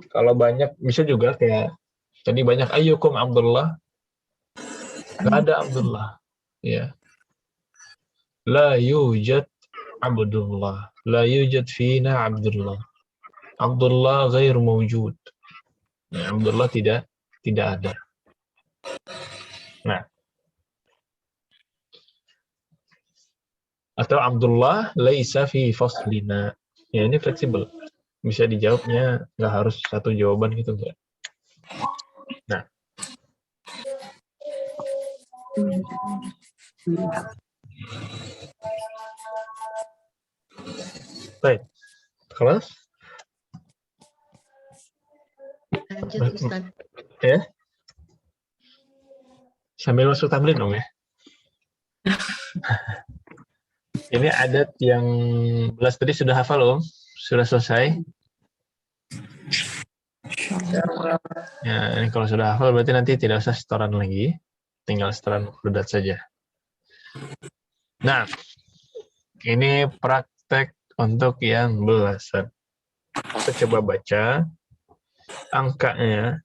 Kalau banyak bisa juga kayak tadi banyak ayyukum Abdullah. Nggak ada Abdullah. Ya. La yujad Abdullah. La yujad fina Abdullah. Abdullah ghair mawjud. Ya, Abdullah tidak ada. Nah. Atau Abdullah laisa fi faslina. Ya, ini fleksibel. Bisa dijawabnya nggak harus satu jawaban gitu enggak. Nah. Baik. Kelas? Lanjut, Ustaz. Ya. Sambil masuk tamrin dong ya. Ini adat yang belas tadi sudah hafal Om? Sudah selesai? Ya, ini kalau sudah hafal berarti nanti tidak usah setoran lagi. Tinggal setoran mufradat saja. Nah, ini praktek untuk yang belasan. Kita coba baca angkanya.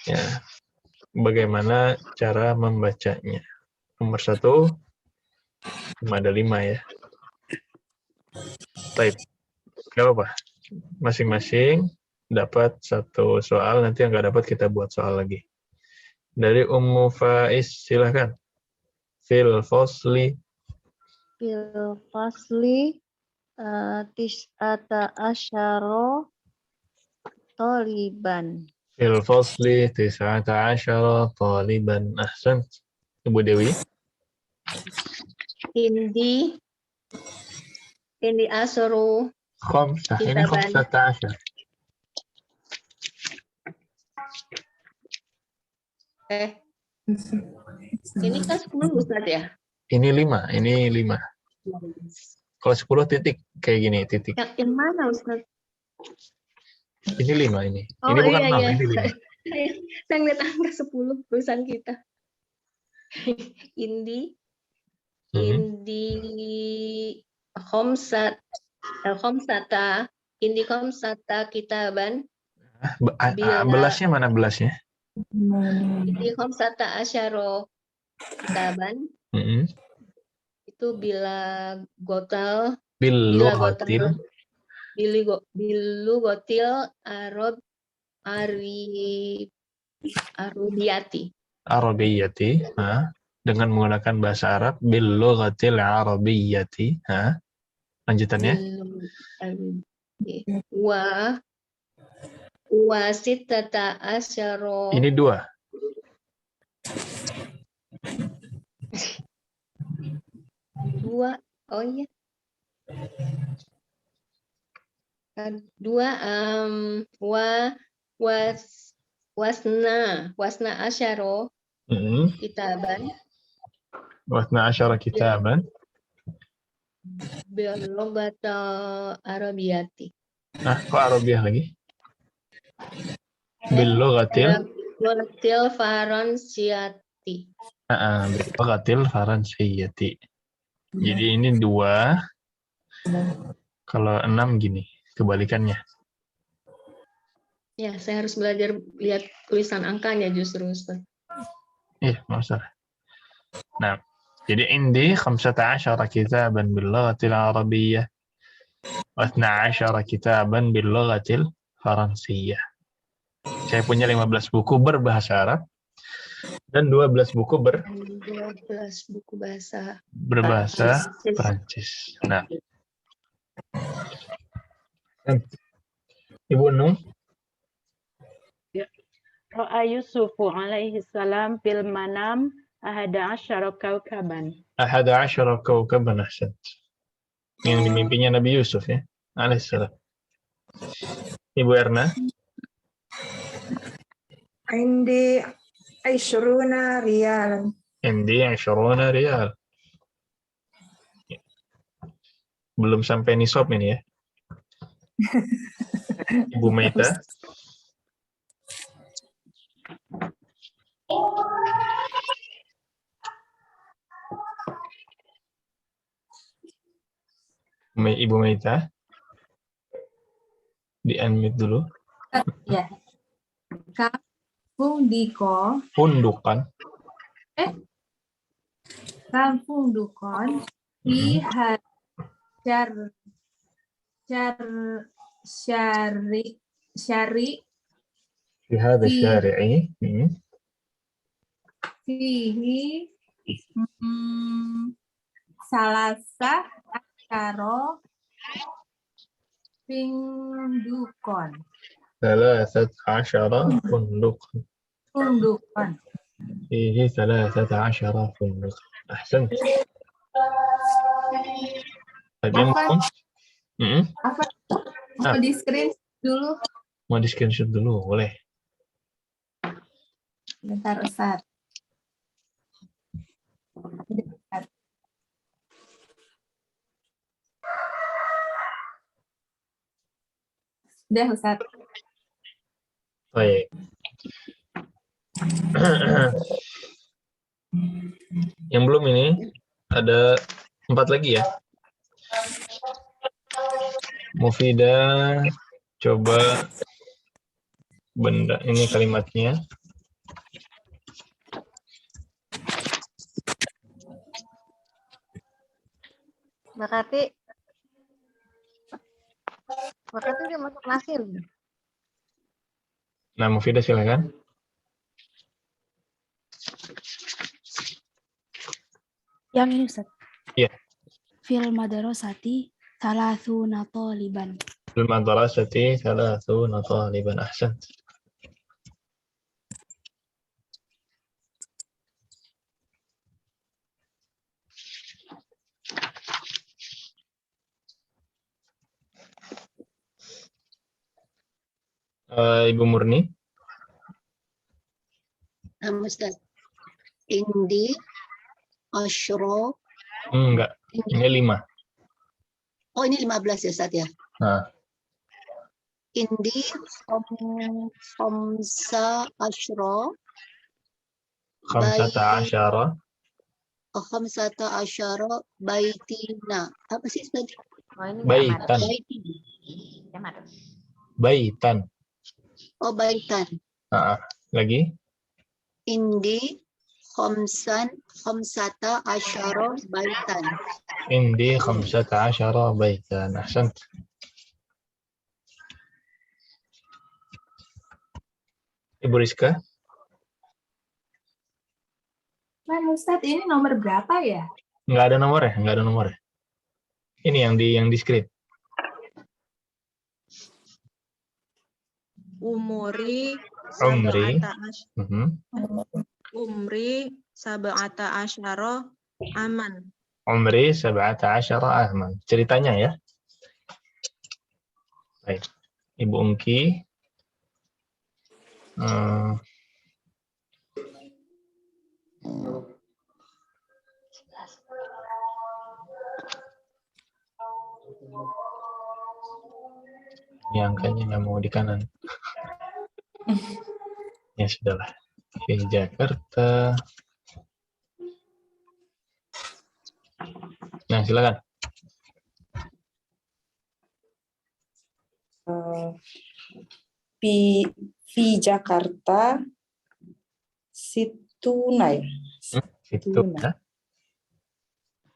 Ya, bagaimana cara membacanya? Nomor 1, ada 5 ya. Baik, nggak apa-apa. Masing-masing dapat satu soal, nanti yang nggak dapat kita buat soal lagi. Dari Ummu Faiz, silahkan. Fil fasli. Fil fasli tis'ata asyara taliban. Fil fasli 19 taliban. Ahsan. Ibu Dewi. Indi asru Khamsah. Ini khamsata asyar. Ini kan 10 Ustaz ya? Ini 5. Kalau 10 titik kayak gini, titik. Yang mana Ustaz? Ini 5 ini. Oh, Ini bukan 6, iya. ini 5. Saya ngeliat angka 10 tulisan kita. Indi khamsata kitaban. Belasnya mana belasnya? Indi khamsata asyara kitaban. Itu bila gotal Arabiyati, dengan menggunakan bahasa Arab bil lughatil arabiyyati. Lanjutannya wa sittata asyara. Ini 2. Oh iya. 2 wasna asyara kitaban. Wasna asyara kitaban. Bil lughatil arabiyyati. Kok Arabiah lagi? Bil lughatil faransiyati. Bil lughatil faransiyati. Jadi ini 2. Kalau 6 gini, kebalikannya. Ya, saya harus belajar lihat tulisan angkanya justru, Ustaz. Iya, nggak usah. Nah, Jadi indi 15 kitaban bil lughatil arabiyyah wa 12 kitaban bil lughatil faransiyyah. Saya punya 15 buku berbahasa Arab dan 12 buku 12 buku bahasa berbahasa Perancis. Nah, Ibu Nung, Ra'a Yusufu alaihi salam fil manam 11 kaukaban. 11 kaukaban ahsant. Yang dimimpinya Nabi Yusuf ya, alaihissalam. Ibu Erna, عندي 20 ريالا. indi 20 riyal. Belum sampai nisab ini ya. Ibu Meita, Ibu Meita, di-unmute dulu. Ya. Kampung Diko, Pundukan. Kampung Dukon, di syari Di hadha Fi- syari'i. fihi salasa asyaro pindukon. 13 pundukan. Pundukon. فيه 13 فندقا. أحسنت. طيب yang Apa? mau? Apa? Mau di screen dulu? Mau di screenshot dulu, boleh. Bentar, Ustaz. Udah, Ustaz. Baik. Yang belum ini ada 4 lagi ya. Mufidah, coba benda ini kalimatnya. Berarti udah masuk nasil. Nah, Mufidah silakan. Yang ini Ustaz. Iya. Fil madrasati thalathuna taliban. Fil madrasati 30 taliban. Ahsant. Ibu Murni. Ustaz. Indi Ashro. Enggak, ini 5. Oh, ini 15 ya, Ustaz ya. Nah, Indi Khamsa Ashro. 15 Khamsata Ashara Baitina. Apa sih tadi? Oh, ini baitan. Baitan. Oh, Baitan. Lagi. Indi Khamsata Ashara Baitan. Indi 15 baitan. Ahsant. Ibu Rizka. Nah, Ustaz, ini nomor berapa ya? Nggak ada nomor ya? Nggak ada nomor ya? Ini yang di script. Umri sab'ata asyara aman. Umri 17 aman. Ceritanya ya. Baik. Ibu Ungki. Ini angkanya nggak mau di kanan. Ya sudahlah. Di Jakarta. Nah, silakan. Di Jakarta Situna ya. Situna.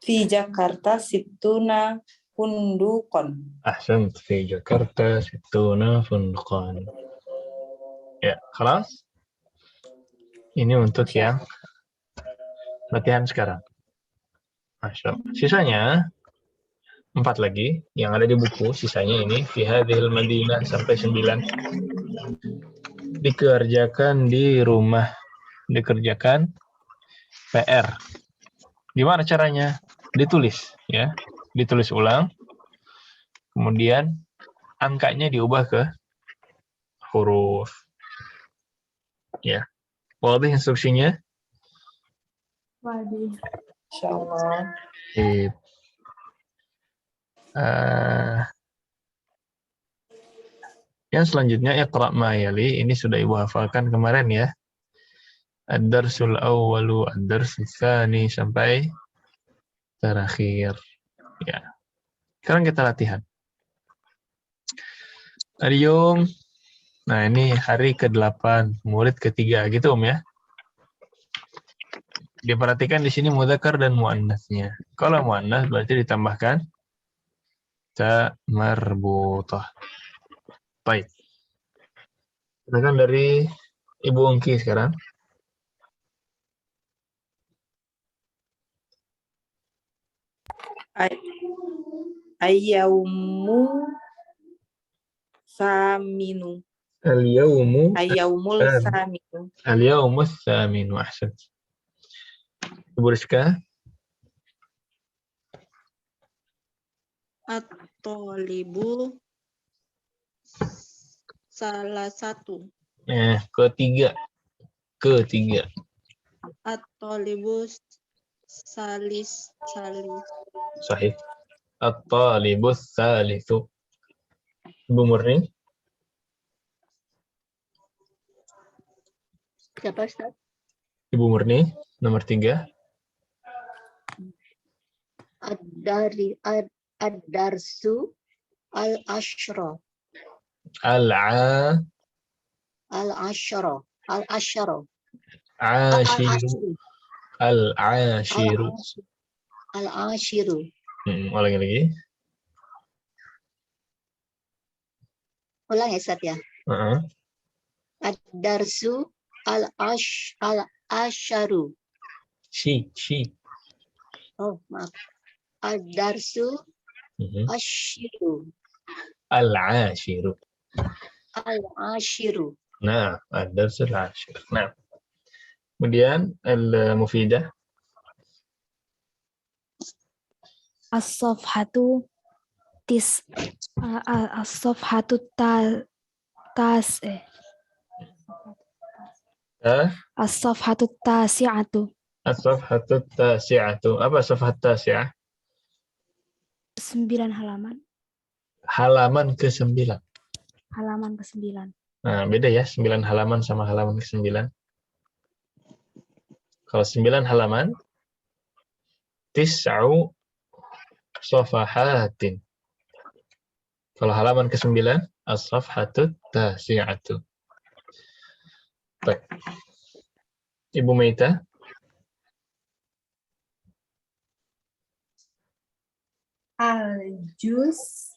Fi Jakarta situna fundukon. Ahsant, fi Jakarta situna fundukan. Ya, kelas. Ini untuk yang latihan sekarang. Masya Allah. Sisanya 4 lagi yang ada di buku. Sisanya ini fi hadhil madinah sampai 9 dikerjakan di rumah, dikerjakan PR. Gimana caranya? Ditulis, ya, ditulis ulang. Kemudian angkanya diubah ke huruf. Ya, wadah instruksinya. Waduh. Insyaallah. Yang selanjutnya Iqra' ma yali, ini sudah Ibu hafalkan kemarin ya. Ad-darsul awwalu, ad-darsul tsani sampai terakhir. Ya. Sekarang kita latihan. Al-yawm. Nah, ini hari ke-8, murid ke-3 gitu ya. Diperhatikan di sini mudzakkar dan muannasnya. Kalau muannas berarti ditambahkan ta marbutah. Baik. Silakan dari Ibu Ungki sekarang. Ayyaumu saminu. Al-yawmu Ayyaumul saminu. al-yawmu tsaminu. Ahsan. Ibu Rizka. At-tolibu salah satu. Ketiga. At-tolibu salis. Sahih. At-talibus tsalitsu. Ibu Murni. Siapa Ustaz? Ibu Murni nomor 3. Ad-darsu al-ashra. Al-ashiru. Al-ashiru. Al-ashiru. Ulangi lagi. Ulang ya Ustaz ya. Ad-darsu al-asharu. Shi. Oh, maaf. Ad-darsu ashiru. Al-ashiru. Al-ashiru. Nah, ad-darsul ashir. Nah. Kemudian al-mufidah. As-safhatu as-safhatu as-safhatu tasi'atu. As-safhatu tasi'atu. Apa safhat tasi'ah? 9 halaman. Halaman ke-9. Halaman ke-9. Nah, beda ya, 9 halaman sama halaman ke-9. Kalau 9 halaman, tis'u safahatin. Kalau halaman ke-9, as-safhatut tasi'atu. Baik. Ibu Meita. Al-juz'u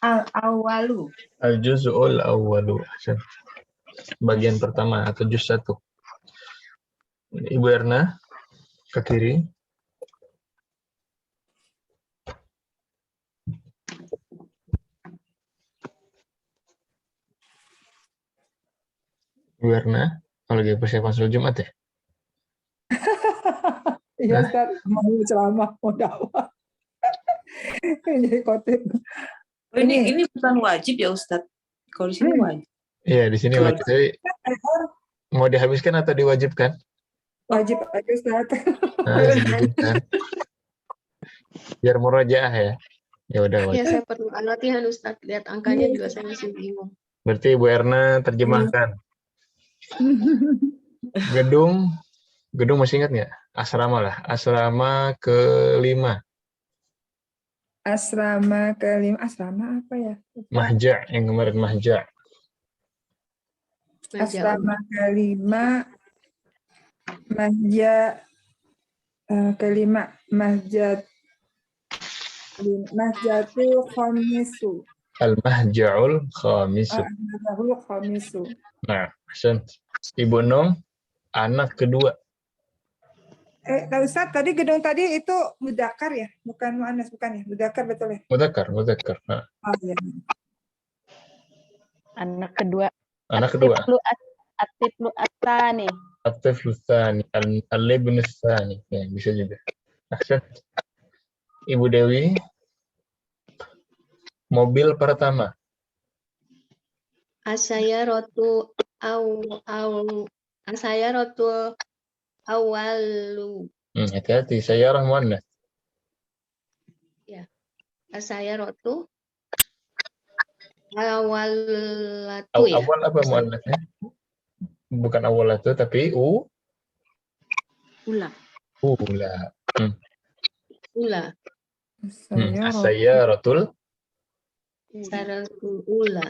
al-awwalu. Al-juz'ul awwalu. Bagian pertama atau juz 1. Ibu Erna ke kiri. Ibu Erna, kalau lagi persiapan sholat Jumat ya? Iya Ustaz, mau ceramah, mau dakwah. Jadi khotib. Ini bukan wajib ya Ustadz. Kalau di sini wajib. Iya, di sini wajib. Tapi mau dihabiskan atau diwajibkan? Wajib aja Ustaz. Diwajibkan. Biar murojaah ya. Ya udah Ya, wajib. saya perlu latihan Ustaz. Lihat angkanya juga saya masih bingung. Berarti Ibu Erna terjemahkan. Gedung masih ingat nggak? Asrama lah. Asrama ke-5. Asrama kelima. Asrama apa ya? Mahja' yang kemarin mahja'. Asrama kelima. Mahja kelima. Mahjatul khamisu. Al-mahja'ul khamisu. Mahjatul khamisu. Nah, Ibu Nung, anak kedua. Kak Ustaz, tadi gedung tadi itu mudzakkar ya? Bukan muannas, bukan ya? Mudzakkar betul ya? Mudzakkar. Nah. Oh, iya. Anak kedua. Anak kedua. At-tiflu at-tsani. At-tiflu tsani. Al-ibnu tsani. Ya, bisa juga. Ahsan. Ibu Dewi, mobil pertama. As-sayyaratu as-sayyaratu awalu. Hati-hati, sayyarah muannas. Ya. As-sayyaratu awalatu ya. Awal apa muannasnya? Bukan awalatu tapi Ula. Ula. As-sayyaratul ula.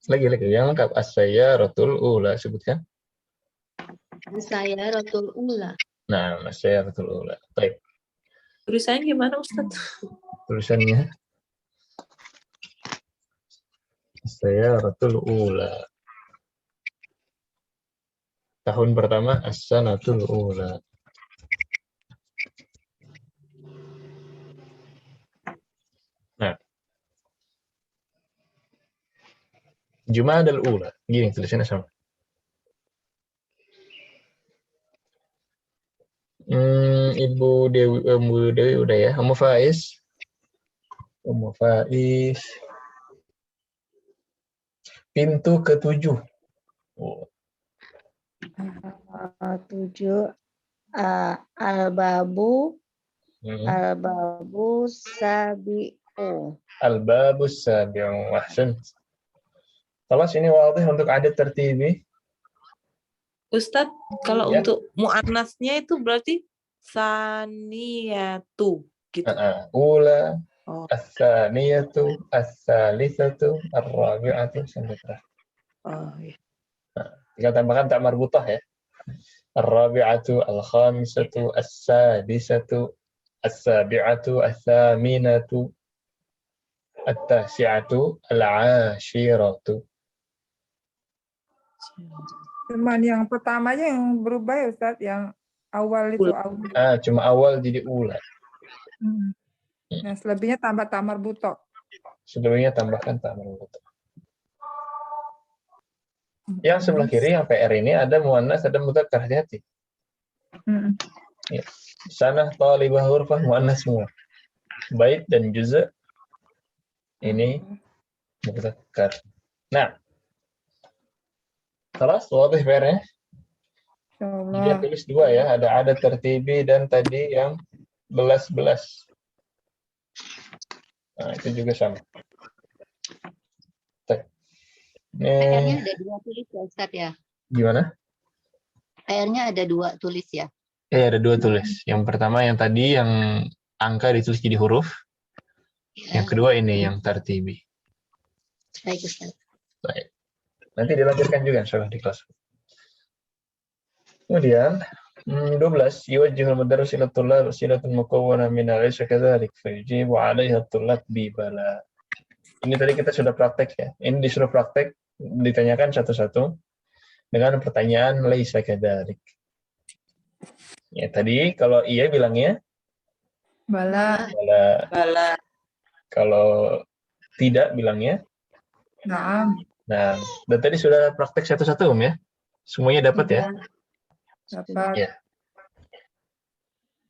Lagi yang lengkap. As-sayyaratul ula, sebutkan. As-sayyaratul ula. Nah, as-sayyaratul ula. Baik. Tulisannya gimana Ustaz? Tulisannya as-sayyaratul ula. Tahun pertama as-sanatul ula. Nah. Jumadal ula. Gini tulisannya sama. Ibu Dewi udah ya. Ummu Faiz. Pintu ke-7. Oh. 7. Al-babu sabi'u. Al-babu sabi'u. Ahsan. Kelas ini wadih untuk adat tertibi. Ustadz, kalau untuk muannasnya itu berarti saniyatu gitu. Ula, as-saniyatu, as-salisatu, ar-rabi'atu, sampai terakhir. Oh, iya. Kita tambahkan tak marbutah ya. Ar-rabi'atu, al-khamisatu, as-sadisatu, as-sabi'atu, as-saminatu, at-tasi'atu, al-ashiratu. Cuman yang pertamanya yang berubah ya Ustaz, yang awal itu awal. Cuma awal jadi ula. Nah, selebihnya tambah tamar butok. Sebelumnya tambahkan tamar butok. Yang sebelah kiri yang PR ini ada muannas, ada mudzakkar, hati-hati. Ya. Sana talibah hurfah muannas semua. Bait dan juz' ini mudzakkar. Nah, kelas wadih PR-nya. Dia tulis 2 ya, ada tertibi dan tadi yang belas-belas. Nah, itu juga sama. PR-nya ada 2 tulis ya Ustaz ya? Gimana? PR-nya ada 2 tulis ya? Ada 2 tulis. Yang pertama yang tadi yang angka ditulis jadi huruf. Ya. Yang kedua ini yang tertibi. Baik Ustaz. Baik. Nanti dilanjutkan juga insyaallah di kelas. Kemudian 12 yuwajjihul mudarris ila tullab silatun mukawwanah min al-isya kadzalik fayajibu 'alaiha at-tullab bi bala. Ini tadi kita sudah praktek ya. Ini disuruh praktek, ditanyakan satu-satu dengan pertanyaan laisa kadzalik. Ya, tadi kalau iya bilangnya bala. Kalau tidak bilangnya Naam. Nah, dan tadi sudah praktek satu-satu ya? Semuanya dapat ya? Dapat. Ya.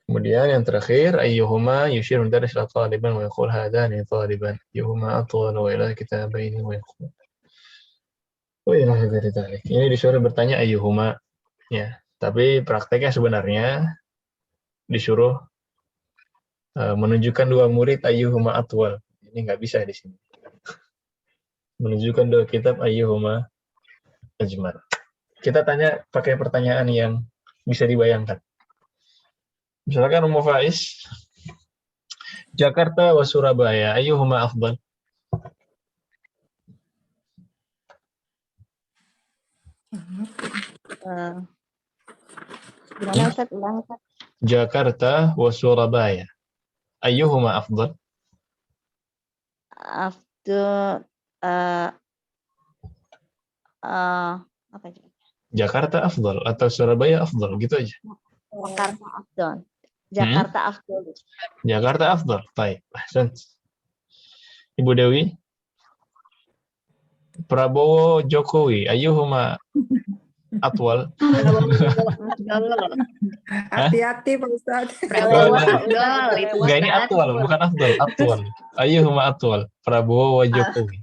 Kemudian yang terakhir, ayyuhuma yushir mudarris ila taliban wa yaqul hadani taliban. Ayyuhuma atwal wa ila kitabaini wa yaqul. Oh iya, dari tadi. Ini disuruh bertanya ayyuhuma. Ya, tapi prakteknya sebenarnya disuruh menunjukkan 2 murid ayyuhuma atwal. Ini nggak bisa di sini. Menunjukkan 2 kitab ayyuhuma ajmal. Kita tanya pakai pertanyaan yang bisa dibayangkan. Misalkan Ummu Faiz Jakarta wa Surabaya, ayyuhuma afdal? Gimana Ustaz? Ulang Ustaz. Jakarta wa Surabaya, ayyuhuma afdal? Afdal apa itu? Jakarta afdal atau Surabaya afdal, gitu aja. Jakarta afdal. Jakarta afdal. Jakarta afdal. Baik, ahsan. Ibu Dewi, Prabowo Jokowi, ayyuhuma atwal? Hati-hati Pak Ustadz. Prabowo afdal itu Enggak, ini Ustaz. atwal, bukan afdal, atwal. Ayyuhuma atwal? Prabowo wa Jokowi.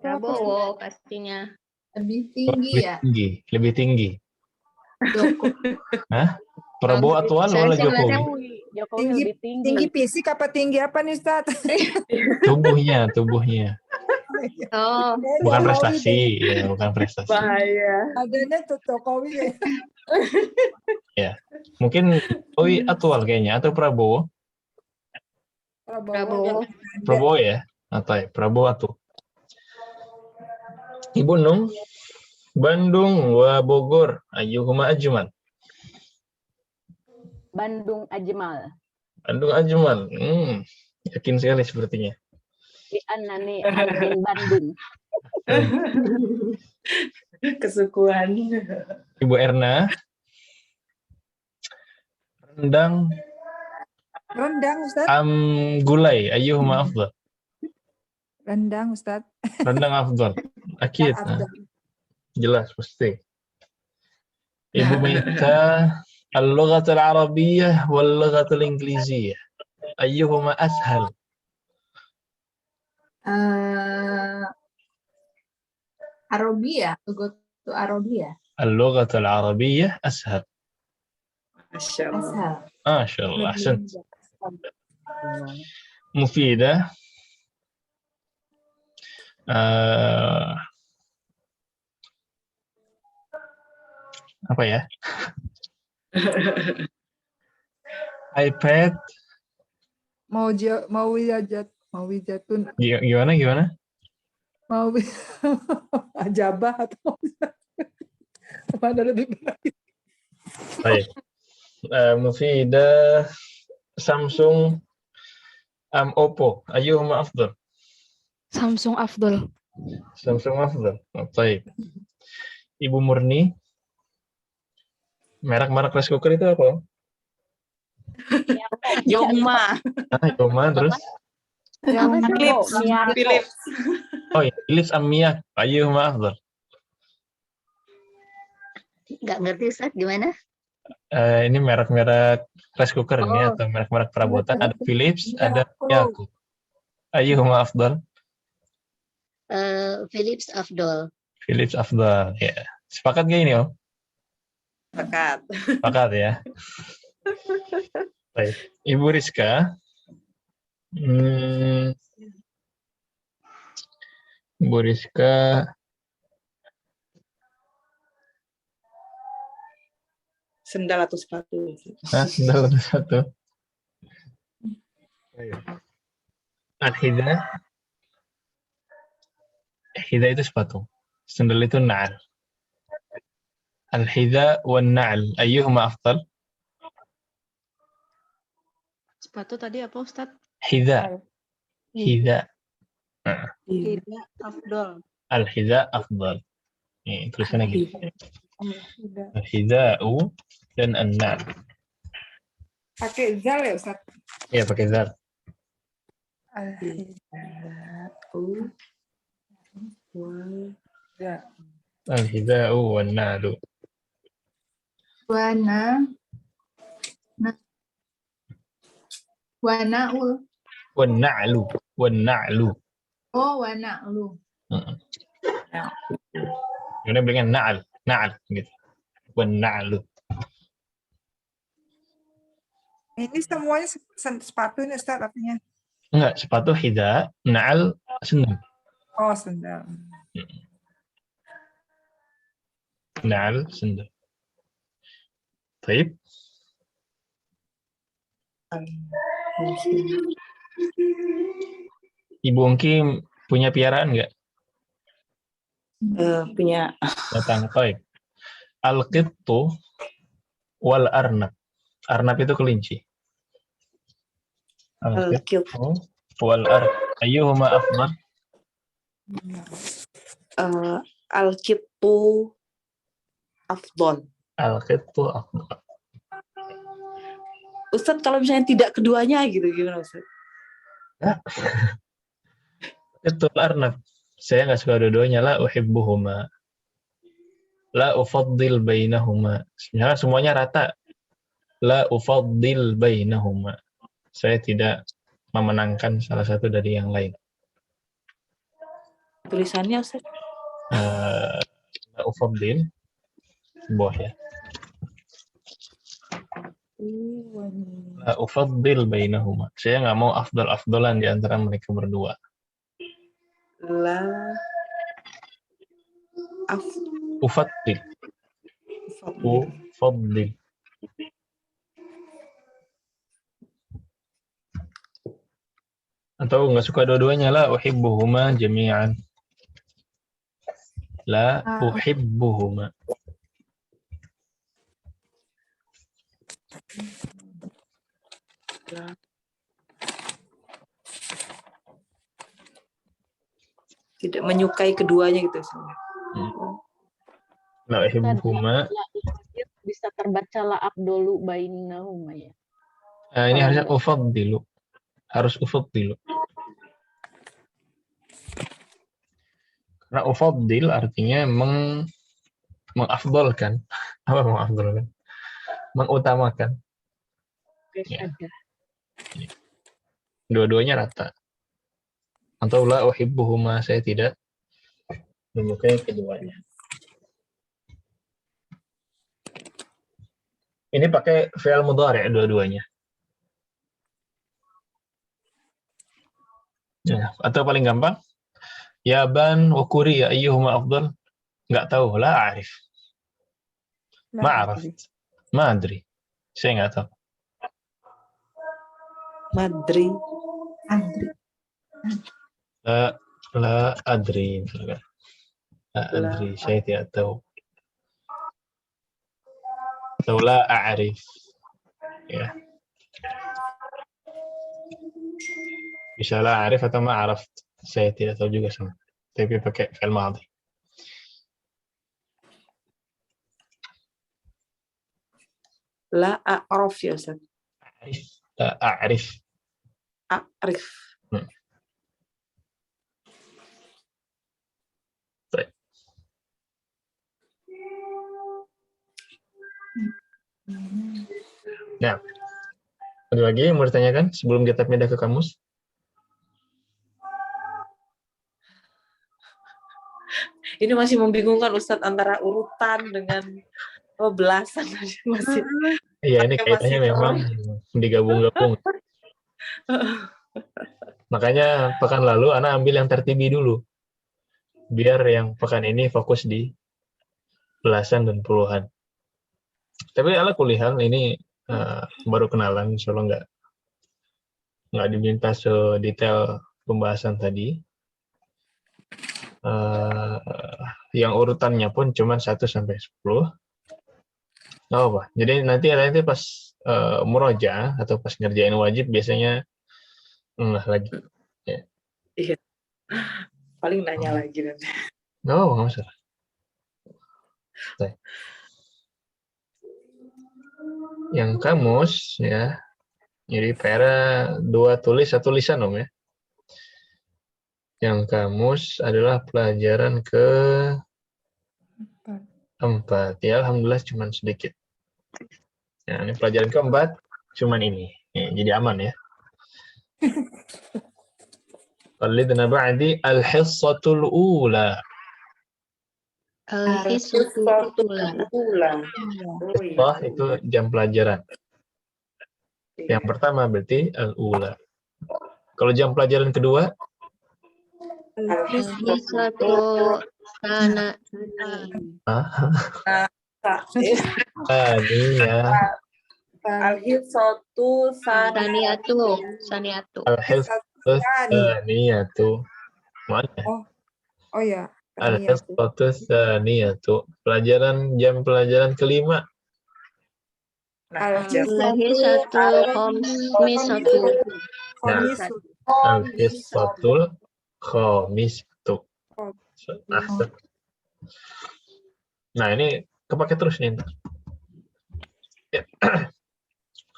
Prabowo pastinya. Lebih tinggi Lebih ya. tinggi, lebih tinggi. Hah? Prabowo atwal Saya wala sih Jokowi? ngeliatnya Jokowi Tinggi, lebih tinggi. tinggi fisik apa tinggi apa nih Ustadz? Tubuhnya. Oh, Bukan Jokowi prestasi, deh. ya, bukan prestasi. Bahaya. Adanya tuh Jokowi deh. Ya. Mungkin Jokowi atwal kayaknya atau Prabowo? Prabowo. Prabowo ya? Atau Prabowo atau Ibu Nung, Bandung wa Bogor, ayyuhuma ajmal? Bandung Ajmal. Bandung ajmal. Yakin sekali sepertinya. Di Annani min Bandung. Kesukuan. Ibu Erna, rendang Rendang Ustadz. gulai, ayyuhuma afdal? Rendang Ustadz. Rendang afdal. Akid. Jelas pasti. Ibu Mita, al-lughat al-arabiyyah wal-lughat al-ingliziyah, ayyuhuma ashal? Arabia, go to Arabia. Al-lughat al-arabiyyah ashal. Masya Allah. Ashal. Masya Allah, ahsan. Mufidah, apa ya? iPad. Mau wijatun. Gimana? Mau ajabah atau mana lebih baik? Baik. Mufidah, Samsung, Oppo, ayyuhuma afdal? Samsung afdal. Samsung afdal. Baik. Ibu Murni, merek rice cooker itu apa? Yoma. Yoma, terus? Philips. Philips. Oh ya, Philips Amiyak, ayyuhuma afdal? Nggak ngerti Ustaz, gimana? Ini merek-merek rice cooker ini atau merek-merek perabotan. Ada Philips, ada Yaku. Ayyuhuma afdal? Philips afdal. Philips afdal, ya. Sepakat nggak ini, Om? Sepakat ya. Baik. Ibu Rizka. Ibu Rizka. Sendal atau sepatu? Sendal atau sepatu? Al-hida. Hida itu sepatu. Sendal itu na'al. Al-hida wa na'al, ayyuhuma afdal? Sepatu tadi apa Ustaz? Hida. Hida afdal. Al-hida afdal. Ini tulisannya gitu. Al-hida'u dan an-na'al. Pakai zal ya Ustaz? Iya, pakai zal. Al-hida'u wan-na'lu. Wana'ul. Wan-na'lu. Oh, wana'lu. Gimana bilangnya na'al gitu. Wan-na'lu. Ini semuanya sepatu ini Ustaz artinya? Enggak, sepatu hida, na'al sendal. Oh, sendal. Na'al sendal. Baik. Ibu Ungki punya piaraan nggak? Punya. Datang, baik. Al-qittu wal arnab. Arnab itu kelinci. Al-qittu wal arnab. Ayyuhuma afdal? Al-qittu afdal. Al-qittu afdal. Ustadz, kalau misalnya tidak keduanya gitu, gimana Ustadz? Itu arnab. Saya nggak suka dua-duanya. La uhibbuhuma. La ufaddil bainahuma. Sebenarnya semuanya rata. La ufaddil bainahuma. Saya tidak memenangkan salah satu dari yang lain. Tulisannya Ustaz? La ufaddil. Sebuah ya. La ufaddil bainahuma. Saya nggak mau afdal-afdalan di antara mereka berdua. Ufaddil. Ufaddil. Atau nggak suka dua-duanya, la uhibbuhuma jami'an. La uhibbuhuma. Tidak menyukai keduanya gitu. La uhibbuhuma. Bisa terbaca la abdulu bainahuma ya. Nah, ini harusnya ufaddilu. Harus ufaddilu. Karena ufaddil artinya mengafdolkan. Apa mengafdolkan? Mengutamakan. Ya. Dua-duanya rata. Atau la uhibbuhuma, saya tidak menyukai keduanya. Ini pakai fi'il mudhari' dua-duanya. Ya, atau paling gampang, Yaban wa Korea ayyuhuma afdal? Enggak tahu, la a'rif. Ma'araf. Madri. Saya enggak tahu. Madri. La adri. La adri, saya tidak tahu. Atau la a'rif. Ya. Bisa la a'rif atau ma'araf. Saya tidak tahu juga sama. Tapi pakai fi'il madhi. La a'raf ya Ustaz. La a'rif. A'rif. Baik. Nah, ada lagi yang mau ditanyakan sebelum kita pindah ke kamus? Ini masih membingungkan Ustadz antara urutan dengan belasan masih. Iya, ini kaitannya memang digabung-gabung. Makanya pekan lalu Ana ambil yang tertibi dulu. Biar yang pekan ini fokus di belasan dan puluhan. Tapi ala kuliah ini baru kenalan, soalnya nggak diminta sedetail pembahasan tadi. Yang urutannya pun cuma 1 sampai 10. Nggak apa. Jadi nanti pas murojaah atau pas ngerjain wajib biasanya lagi. Ya. Iya. Paling nanya lagi nanti. Nggak masalah. Yang kamus ya. Jadi PR 2 tulis 1 lisan Om ya. Yang kamus adalah pelajaran ke-4. Ya, alhamdulillah cuma sedikit. Nah, ini pelajaran ke-4 cuman ini. Ya, jadi aman ya. Qalidna ba'di al-hissatul ula. Al-hissatul ula. Hissah itu jam pelajaran. Yang pertama berarti al-ula. Kalau jam pelajaran kedua? Al-hissatul sana. Tadi ya. Al-hissatu Saniyatu. Saniyatu. Al-hissatu tsaniyatu. Mana? Oh ya. Al-hissatu tsaniyatu. Jam pelajaran kelima. Al-hissatu khamisatu. Nah, al-hissatul khamisatu. Ahsan. Nah, ini kepake terus nih. Ya.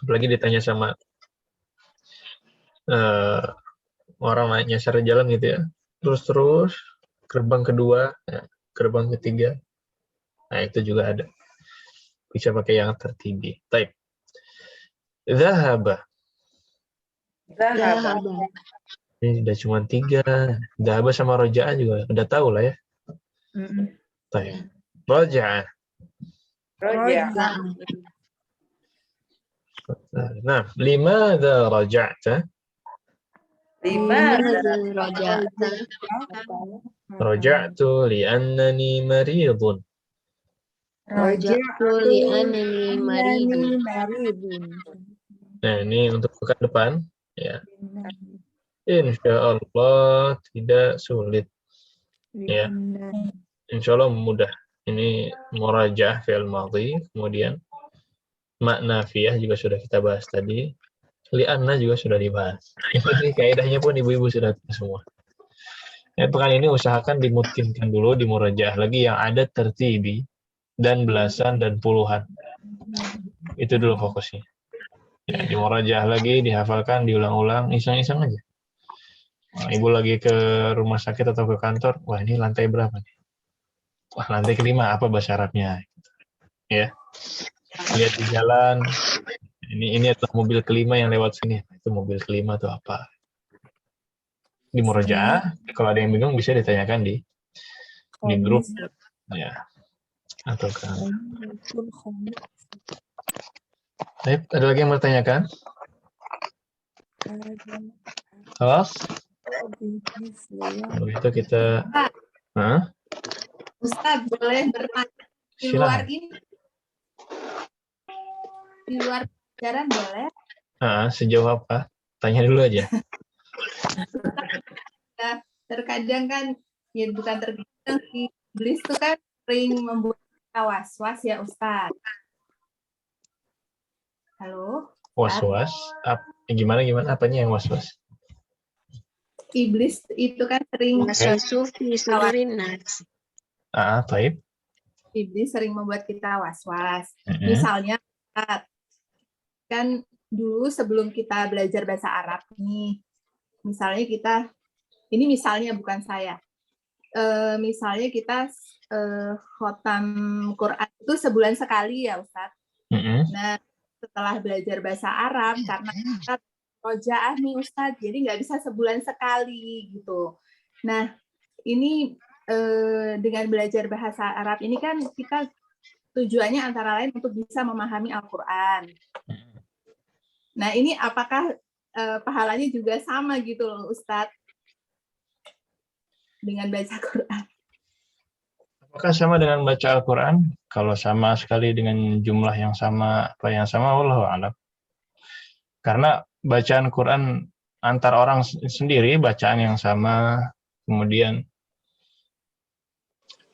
Apalagi ditanya sama orang nyasar jalan gitu ya. Terus gerbang kedua, ya, gerbang ketiga. Nah, itu juga ada. Bisa pakai yang tertibi. Taib. Zahaba. Ini udah cuma 3. Zahaba sama roja'ah juga udah tahu lah ya. Taib. Roja'ah. Nah, limadha raja'ta? Raja'tu li'annani maridun. Raja'tu li'annani maridun. Nah, ini untuk pekan depan. Ya. Insya Allah tidak sulit. Ya. Insya Allah mudah. Ini murajaah fi'il madhi, kemudian makna nafiyah juga sudah kita bahas tadi. Li'anna juga sudah dibahas. Ini kaidahnya pun ibu-ibu sudah tahu semua. Ya, pekan ini usahakan dimutkinkan dulu, di murajaah lagi yang ada tertibi dan belasan dan puluhan. Itu dulu fokusnya. Ya, di murajaah lagi, dihafalkan, diulang-ulang, iseng-iseng aja. Nah, ibu lagi ke rumah sakit atau ke kantor, wah ini lantai berapa nih? Wah, lantai kelima, apa bahasa Arabnya? Ya. Lihat di jalan, ini adalah mobil kelima yang lewat sini. Itu mobil kelima itu apa? Di murajaah, kalau ada yang bingung bisa ditanyakan di grup. Ya. Atau kan. Baik, ada lagi yang mau tanyakan? Kelas? Kalau itu kita... Ustaz, boleh bertanya di luar ini? Di luar pelajaran boleh? Sejauh apa? Tanya dulu aja. Terkadang kan, ya bukan terkadang, iblis itu kan sering membuat kita was-was ya Ustaz. Halo? Was-was? Gimana? Apanya yang was-was? Iblis itu kan sering Taib. Iblis sering membuat kita was-was. Misalnya kan dulu sebelum kita belajar bahasa Arab nih, misalnya kita, ini misalnya bukan saya, misalnya kita khotam Quran itu sebulan sekali ya Ustadz. Nah setelah belajar bahasa Arab, karena kita rojaah nih Ustadz, jadi nggak bisa sebulan sekali gitu. Nah ini dengan belajar bahasa Arab ini kan kita tujuannya antara lain untuk bisa memahami Al-Quran. Nah ini apakah pahalanya juga sama gitu loh Ustadz dengan baca Quran? Apakah sama dengan baca Al-Quran? Kalau sama sekali dengan jumlah yang sama, apa yang sama, wallahu a'lam. Karena bacaan Quran antar orang sendiri, bacaan yang sama, kemudian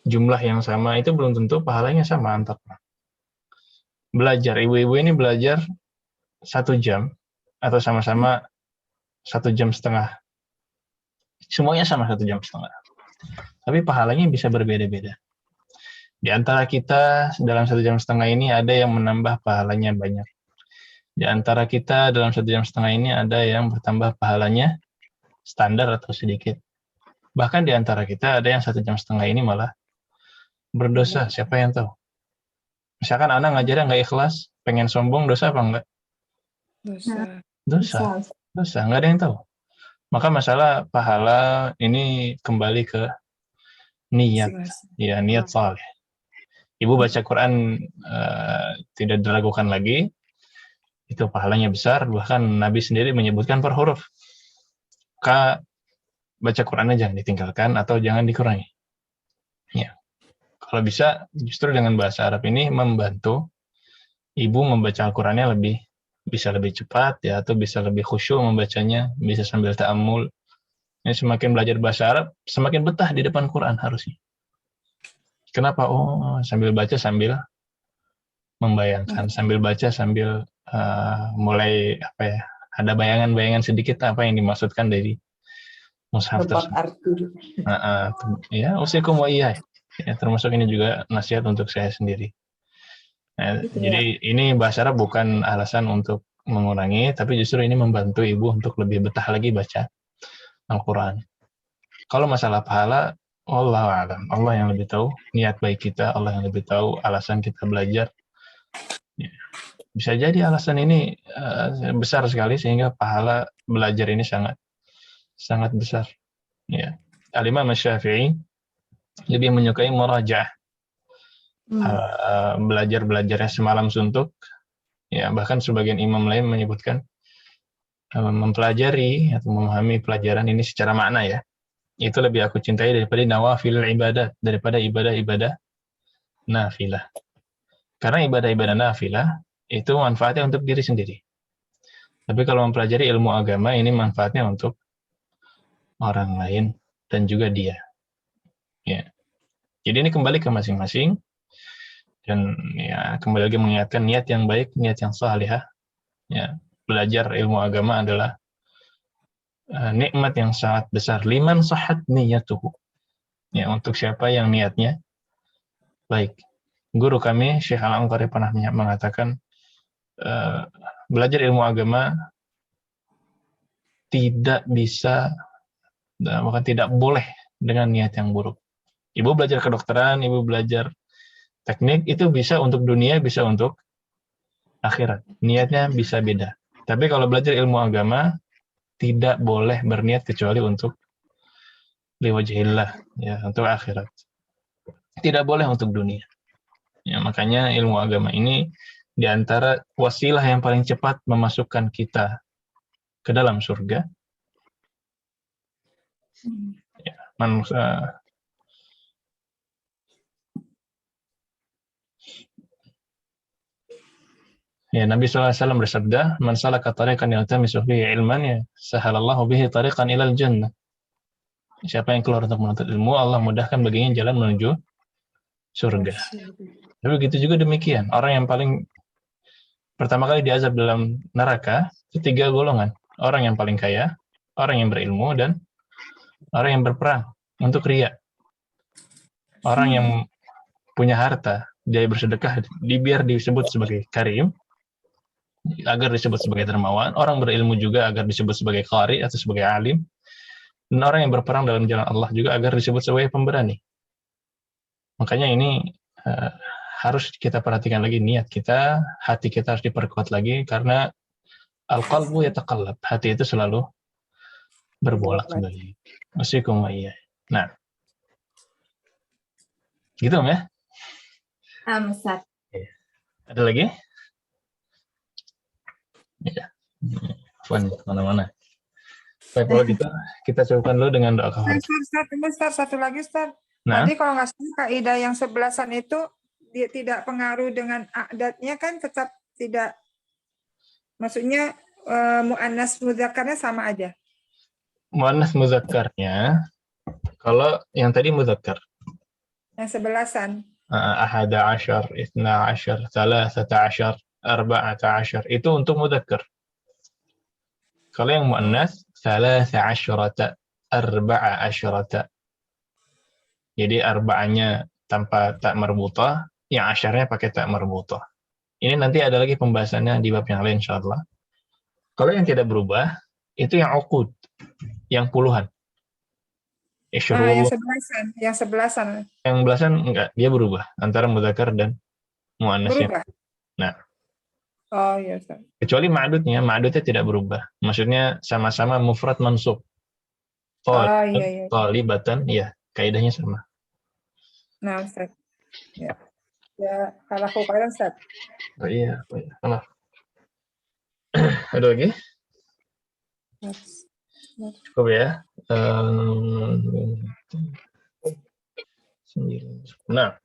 jumlah yang sama, itu belum tentu pahalanya sama antar orang. Belajar, ibu-ibu ini belajar 1 jam, atau sama-sama 1,5 jam. Semuanya sama 1,5 jam. Tapi pahalanya bisa berbeda-beda. Di antara kita dalam 1,5 jam ini ada yang menambah pahalanya banyak. Di antara kita dalam 1,5 jam ini ada yang bertambah pahalanya standar atau sedikit. Bahkan di antara kita ada yang 1,5 jam ini malah berdosa. Siapa yang tahu? Misalkan anak ngajarnya nggak ikhlas, pengen sombong, dosa apa enggak? Dosa. Nggak ada yang tahu. Maka masalah pahala ini kembali ke niat. Ya, niat saleh. Ibu baca Quran tidak diragukan lagi, itu pahalanya besar. Bahkan Nabi sendiri menyebutkan per huruf. Maka baca Qurannya jangan ditinggalkan atau jangan dikurangi. Ya. Kalau bisa, justru dengan bahasa Arab ini membantu ibu membaca Al-Qur'annya bisa lebih cepat ya, atau bisa lebih khusyuk membacanya, bisa sambil ta'ammul. Ya, semakin belajar bahasa Arab, semakin betah di depan Quran harusnya. Kenapa? Oh, sambil baca sambil membayangkan, sambil baca sambil mulai apa ya? Ada bayangan-bayangan sedikit apa yang dimaksudkan dari mushaf Tempat tersebut. arti. Ya, usikum wa iya. Ya, termasuk ini juga nasihat untuk saya sendiri. Nah, Gitu jadi ini bahasa Arab bukan alasan untuk mengurangi, tapi justru ini membantu ibu untuk lebih betah lagi baca Al-Quran. Kalau masalah pahala, Wallahu a'lam. Allah yang lebih tahu niat baik kita, Allah yang lebih tahu alasan kita belajar. Ya. Bisa jadi alasan ini besar sekali sehingga pahala belajar ini sangat besar. Ya. Al-Imam Syafi'i lebih menyukai murajaah. Belajarnya semalam suntuk. Ya, bahkan sebagian imam lain menyebutkan mempelajari atau memahami pelajaran ini secara makna ya. Itu lebih aku cintai daripada nawafil ibadat, daripada ibadah-ibadah nafilah. Karena ibadah-ibadah nafilah itu manfaatnya untuk diri sendiri. Tapi kalau mempelajari ilmu agama ini manfaatnya untuk orang lain dan juga dia. Ya. Jadi ini kembali ke masing-masing dan ya kembali lagi mengingatkan niat yang baik, niat yang salihah. Ya, belajar ilmu agama adalah nikmat yang sangat besar. Liman sahat niyatuhu. Ya, untuk siapa yang niatnya baik. Guru kami Syekh Al-Anqari pernah mengatakan belajar ilmu agama tidak bisa, bahkan tidak boleh dengan niat yang buruk. Ibu belajar kedokteran, ibu belajar teknik, itu bisa untuk dunia, bisa untuk akhirat. Niatnya bisa beda. Tapi kalau belajar ilmu agama, tidak boleh berniat kecuali untuk liwajhillah, ya, untuk akhirat. Tidak boleh untuk dunia. Ya, makanya ilmu agama ini di antara wasilah yang paling cepat memasukkan kita ke dalam surga. Ya, manusia. Ya, Nabi SAW bersabda, "Man salaka tariqan yaltamisu fihi ilman, ya sahalallahu bihi tariqan ilal jannah." Siapa yang keluar untuk menuntut ilmu, Allah mudahkan baginya jalan menuju surga. Tapi begitu juga demikian, orang yang paling pertama kali diazab dalam neraka itu 3 golongan. Orang yang paling kaya, orang yang berilmu, dan orang yang berperang untuk riya. Orang yang punya harta, dia bersedekah, biar disebut sebagai karim, agar disebut sebagai dermawan. Orang berilmu juga agar disebut sebagai qari atau sebagai alim. Dan orang yang berperang dalam jalan Allah juga agar disebut sebagai pemberani. Makanya ini harus kita perhatikan lagi niat kita, hati kita harus diperkuat lagi, karena al-qalbu yataqallab, hati itu selalu berbolak-balik. Wasikum wa iya. Nah, gitu ya. Ustaz. Ada lagi? Ya. Fun, mana-mana. Baik, kalau gitu kita cukupkan dulu dengan doa kafaratul. Ustaz, satu lagi Ustaz. Nah. Tadi kalau nggak salah kaidah yang 11-an itu dia tidak pengaruh dengan adatnya kan tetap tidak, maksudnya muannas mudzakarnya sama aja. Muannas mudzakarnya kalau yang tadi mudzakar. Yang 11-an. Ahada asyar, ithna asyar, thalathata asyar, arba'ata asyar. Itu untuk mudzakkar. Kalau yang muannas, thalatha asyarata, arba'a asyarata. Jadi arba'anya tanpa tak marbutah, yang asyarnya pakai tak marbutah. Ini nanti ada lagi pembahasannya di bab yang lain insyaallah. Kalau yang tidak berubah, itu yang uqud, yang puluhan. Yang 11-an. Yang belasan enggak, dia berubah antara mudzakkar dan muannas. Berubah. Nah. Oh iya, Ustaz. Kecuali ma'dudnya tidak berubah. Maksudnya sama-sama mufrad mansub. Talibatan, iya, kaidahnya sama. Nah, Ustaz. Ya. Ya, kalau khairan, Ustaz. Oh iya. Maaf. Ada lagi? Cukup ya. Nah,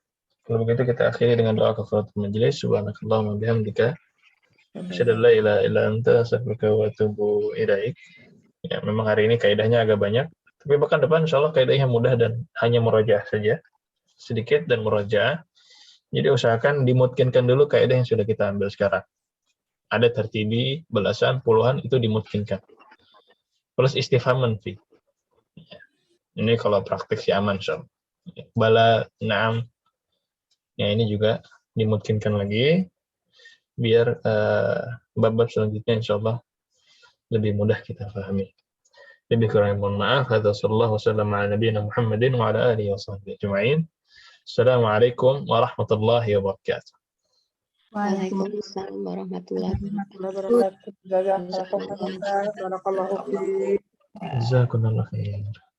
Kalau begitu kita akhiri dengan doa kafaratul majelis. Subhanakallahumma bihamdika asyhadu an la ilaha illa anta astaghfiruka wa atubu ilaik. Ya, memang hari ini kaidahnya agak banyak, tapi bahkan depan insyaallah kaidahnya mudah dan hanya murojaah saja. Sedikit dan murojaah. Jadi usahakan dimutkinkan dulu kaidah yang sudah kita ambil sekarang. Ada tertibi, belasan, puluhan, itu dimutkinkan. Plus istifham manfi. Ya. Ini kalau praktik si aman, so. Bala, na'am. Ya, ini juga dimungkinkan lagi biar bab-bab selanjutnya insyaallah lebih mudah kita pahami. Lebih kurang mohon maaf. Sallallahu wasallam ala nabiyina Muhammadin wa ala alihi washabbihi ajma'in. Assalamualaikum warahmatullahi wabarakatuh. Waalaikumsalam warahmatullahi wabarakatuh. Jazakumullah khair.